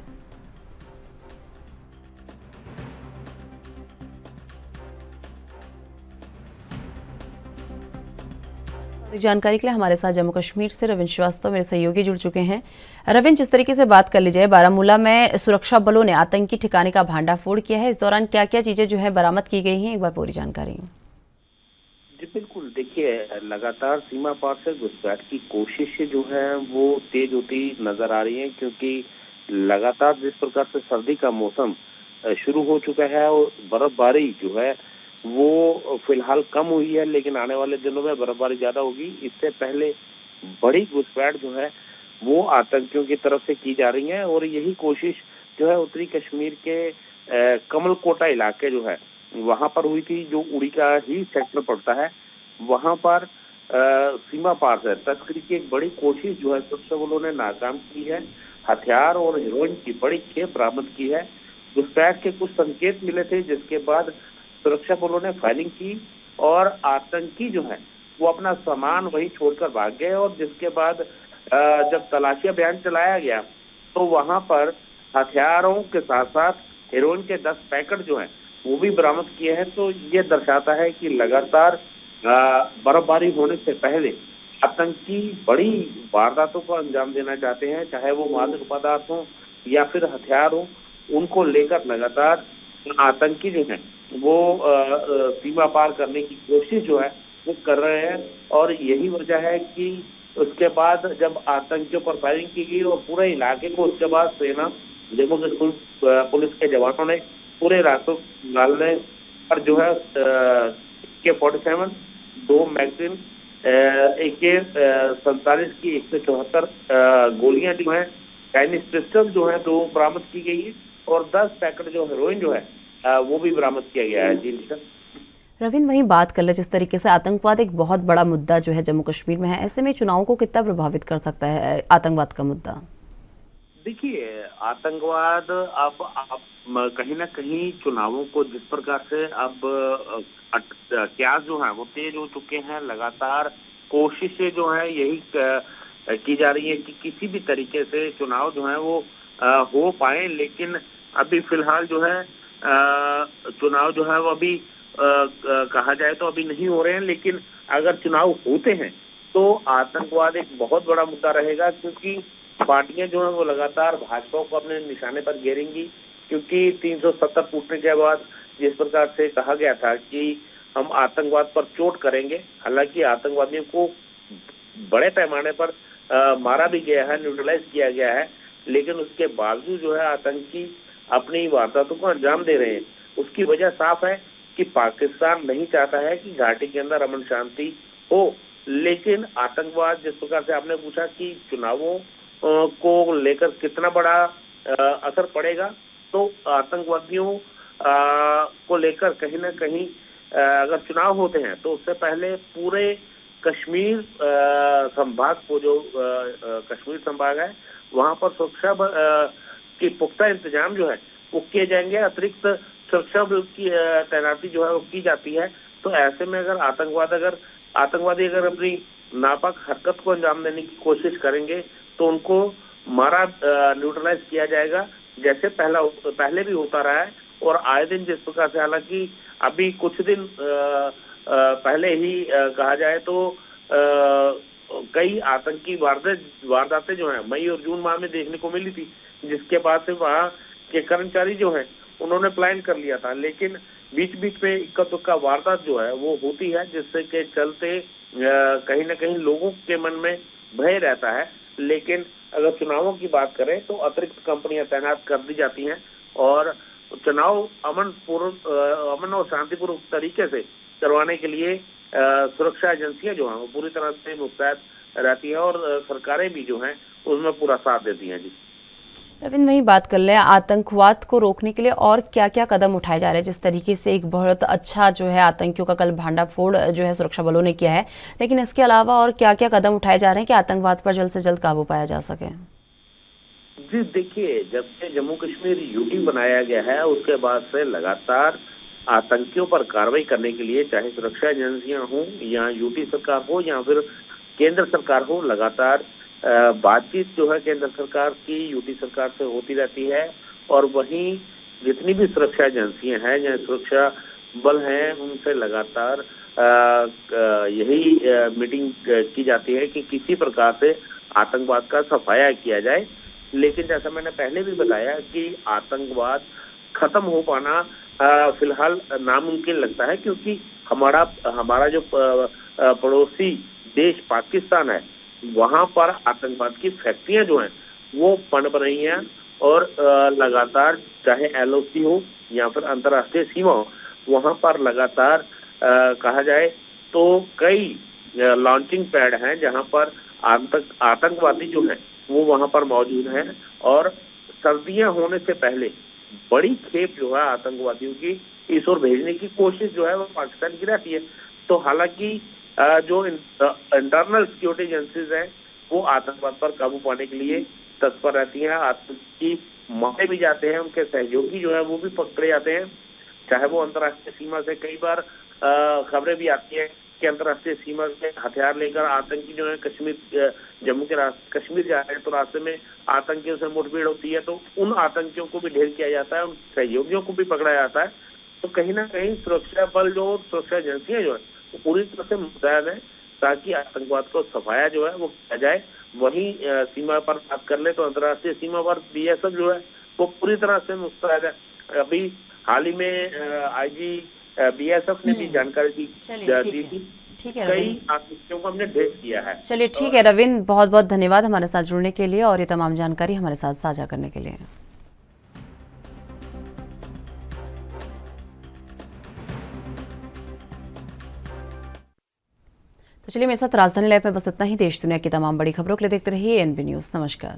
जानकारी के लिए हमारे साथ जम्मू कश्मीर से रविंद्र श्रीवास्तव मेरे सहयोगी जुड़ चुके हैं। रविंद्र, जिस तरीके से बात कर ली जाए, बारामूला में सुरक्षा बलों ने आतंकी ठिकाने का भांडाफोड़ किया है। इस दौरान क्या क्या चीजें जो है बरामद की गई हैं, एक बार पूरी जानकारी। जी बिल्कुल, देखिए लगातार सीमा पार से घुसपैठ की कोशिश जो है वो तेज होती नजर आ रही है, क्योंकि लगातार जिस प्रकार से सर्दी का मौसम शुरू हो चुका है और बर्फबारी जो है वो फिलहाल कम हुई है, लेकिन आने वाले दिनों में बर्फबारी ज्यादा होगी। इससे पहले बड़ी घुसपैठ जो है वो आतंकियों की तरफ से की जा रही है, और यही कोशिश जो है उत्तरी कश्मीर के कमलकोटा इलाके जो है वहां पर हुई थी, जो उड़ी का ही सेक्टर पड़ता है। वहां पर सीमा पार से तस्करी की एक बड़ी कोशिश जो है सुरक्षा बलों ने नाकाम की है। हथियार और हेरोइन की बड़ी खेप बरामद की है। घुसपैठ के कुछ संकेत मिले थे, जिसके बाद सुरक्षा बलों ने फायरिंग की और आतंकी जो है वो अपना सामान वही छोड़कर भाग गए। और जिसके बाद जब तलाशी अभियान चलाया गया तो वहां पर हथियारों के साथ साथ हेरोइन के 10 पैकेट जो हैं वो भी बरामद किए हैं। तो ये दर्शाता है कि लगातार बर्फबारी होने से पहले आतंकी बड़ी वारदातों को अंजाम देना चाहते हैं, चाहे वो मादक पदार्थ हो या फिर हथियार हो। उनको लेकर लगातार आतंकी जो है वो सीमा पार करने की कोशिश जो है वो कर रहे हैं। और यही वजह है कि उसके बाद जब आतंकियों पर फायरिंग की गई और पूरे इलाके को उसके बाद सेना, जम्मू कश्मीर पुलिस के जवानों ने पूरे रास्तों डालने पर जो है AK-47, 2 मैगजीन, AK-47 की 174 गोलियां जो है, चाइनीज पिस्टल जो है 2 बरामद की गई है, और 10 पैकेट जो हेरोइन जो है वो भी बरामद किया गया है। जी निशा। रविंद्र, वहीं बात कर ले, जिस तरीके से आतंकवाद एक बहुत बड़ा मुद्दा जो है जम्मू कश्मीर में है, ऐसे में चुनाव को कितना प्रभावित कर सकता है आतंकवाद का मुद्दा? देखिए आतंकवाद अब कहीं ना कहीं चुनावों को जिस प्रकार से अब प्रयास जो है वो तेज हो चुके हैं। लगातार कोशिशें जो है यही की जा रही है कि किसी भी तरीके से चुनाव जो है वो हो पाए, लेकिन अभी फिलहाल जो है चुनाव जो है वो अभी कहा जाए तो अभी नहीं हो रहे हैं। लेकिन अगर चुनाव होते हैं तो आतंकवाद एक बहुत बड़ा मुद्दा रहेगा, क्योंकि पार्टियां जो है वो लगातार भाजपा को अपने निशाने पर घेरेंगी। क्योंकि 370 टूटने के बाद जिस प्रकार से कहा गया था कि हम आतंकवाद पर चोट करेंगे, हालांकि आतंकवादियों को बड़े पैमाने पर मारा भी गया है, न्यूट्रलाइज किया गया है, लेकिन उसके बावजूद जो है आतंकी अपनी वारदातों को अंजाम दे रहे हैं। उसकी वजह साफ है कि पाकिस्तान नहीं चाहता है कि घाटी के अंदर अमन शांति हो। लेकिन आतंकवाद, जिस प्रकार से आपने पूछा कि चुनावों को लेकर कितना बड़ा असर पड़ेगा, तो आतंकवादियों को लेकर कहीं ना कहीं अगर चुनाव होते हैं तो उससे पहले पूरे कश्मीर संभाग को, जो कश्मीर संभाग है, वहां पर सुरक्षा की पुख्ता इंतजाम जो है वो किए जाएंगे। अतिरिक्त सुरक्षा बल की तैनाती जो है वो की जाती है। तो ऐसे में अगर आतंकवादी अगर अपनी नापाक हरकत को अंजाम देने की कोशिश करेंगे तो उनको मारा, न्यूट्रलाइज किया जाएगा, जैसे पहले भी होता रहा है। और आए दिन जिस प्रकार से, हालांकि अभी कुछ दिन पहले ही कहा जाए तो कई आतंकी वारदातें जो हैं मई और जून माह में देखने को मिली थी, जिसके बाद से वहाँ के कर्मचारी जो हैं उन्होंने प्लान कर लिया था। लेकिन बीच बीच में इक्का दुक्का वारदात जो है वो होती है, जिससे के चलते कहीं ना कहीं लोगों के मन में भय रहता है। लेकिन अगर चुनावों की बात करें तो अतिरिक्त कंपनियां तैनात कर दी जाती हैं और चुनाव अमन और शांतिपूर्वक तरीके से करवाने के लिए सुरक्षा एजेंसियां जो हैं वो पूरी तरह से मुस्तैद रहती हैं और सरकारें भी जो हैं उसमें पूरा साथ देती हैं। जी रविंद्र, वहीं बात कर ले, आतंकवाद को रोकने के लिए और क्या क्या कदम उठाए जा रहे हैं? जिस तरीके से एक बहुत अच्छा जो है आतंकियों का कल भांडाफोड़ जो है सुरक्षा बलों ने किया है, लेकिन इसके अलावा और क्या क्या कदम उठाए जा रहे हैं कि आतंकवाद पर जल्द से जल्द काबू पाया जा सके? जी देखिए, जब से जम्मू कश्मीर यूटी बनाया गया है उसके बाद से लगातार आतंकियों पर कार्रवाई करने के लिए, चाहे सुरक्षा एजेंसियां हों या यूटी सरकार हो या फिर केंद्र सरकार हो, लगातार बातचीत जो है केंद्र सरकार की यूटी सरकार से होती रहती है। और वहीं जितनी भी सुरक्षा एजेंसियां हैं या सुरक्षा बल हैं उनसे लगातार यही मीटिंग की जाती है कि किसी प्रकार से आतंकवाद का सफाया किया जाए। लेकिन जैसा मैंने पहले भी बताया कि आतंकवाद खत्म हो पाना फिलहाल नामुमकिन लगता है, क्योंकि हमारा जो पड़ोसी देश पाकिस्तान है, वहां पर आतंकवाद की फैक्ट्रियां जो हैं वो पनप रही हैं और लगातार, चाहे LOC हो या फिर अंतर्राष्ट्रीय सीमा हो, वहां पर लगातार कहा जाए तो कई लॉन्चिंग पैड हैं जहां पर आतंकवादी जो हैं वो वहां पर मौजूद हैं। और सर्दियां होने से पहले बड़ी खेप जो है आतंकवादियों की इस ओर भेजने की कोशिश जो है वो पाकिस्तान की रहती है। तो हालांकि जो इंटरनल सिक्योरिटी एजेंसीज हैं वो आतंकवाद पर काबू पाने के लिए तत्पर रहती हैं। आतंकी मारे भी जाते हैं, उनके सहयोगी जो है वो भी पकड़े जाते हैं, चाहे वो अंतर्राष्ट्रीय सीमा से। कई बार खबरें भी आती हैं कि अंतर्राष्ट्रीय सीमा से हथियार लेकर आतंकी जो है जम्मू के रास्ते कश्मीर जा रहे हैं, तो रास्ते में आतंकियों से मुठभेड़ होती है, तो उन आतंकियों को भी ढेर किया जाता है, उन सहयोगियों को भी पकड़ा जाता है। तो कहीं ना कहीं सुरक्षा बल जो सुरक्षा एजेंसियां जो है वो पूरी तरह से मुस्तैद है ताकि आतंकवाद को सफाया जो है वो किया जाए। वहीं सीमा पर बात कर ले तो अंतर्राष्ट्रीय सीमा पर BSF जो है वो पूरी तरह से मुस्तैद है। अभी हाल ही में IG BSF ने भी जानकारी दी थी, ठीक है कई रविंद्र, आतंकियों को हमने ढेर किया है। चलिए ठीक है रविंद्र, बहुत बहुत धन्यवाद हमारे साथ जुड़ने के लिए और ये तमाम जानकारी हमारे साथ साझा करने के लिए। तो चलिए मेरे साथ राजधानी लाइव में बस इतना ही। देश दुनिया की तमाम बड़ी खबरों के लिए देखते रहिए NB न्यूज़। नमस्कार।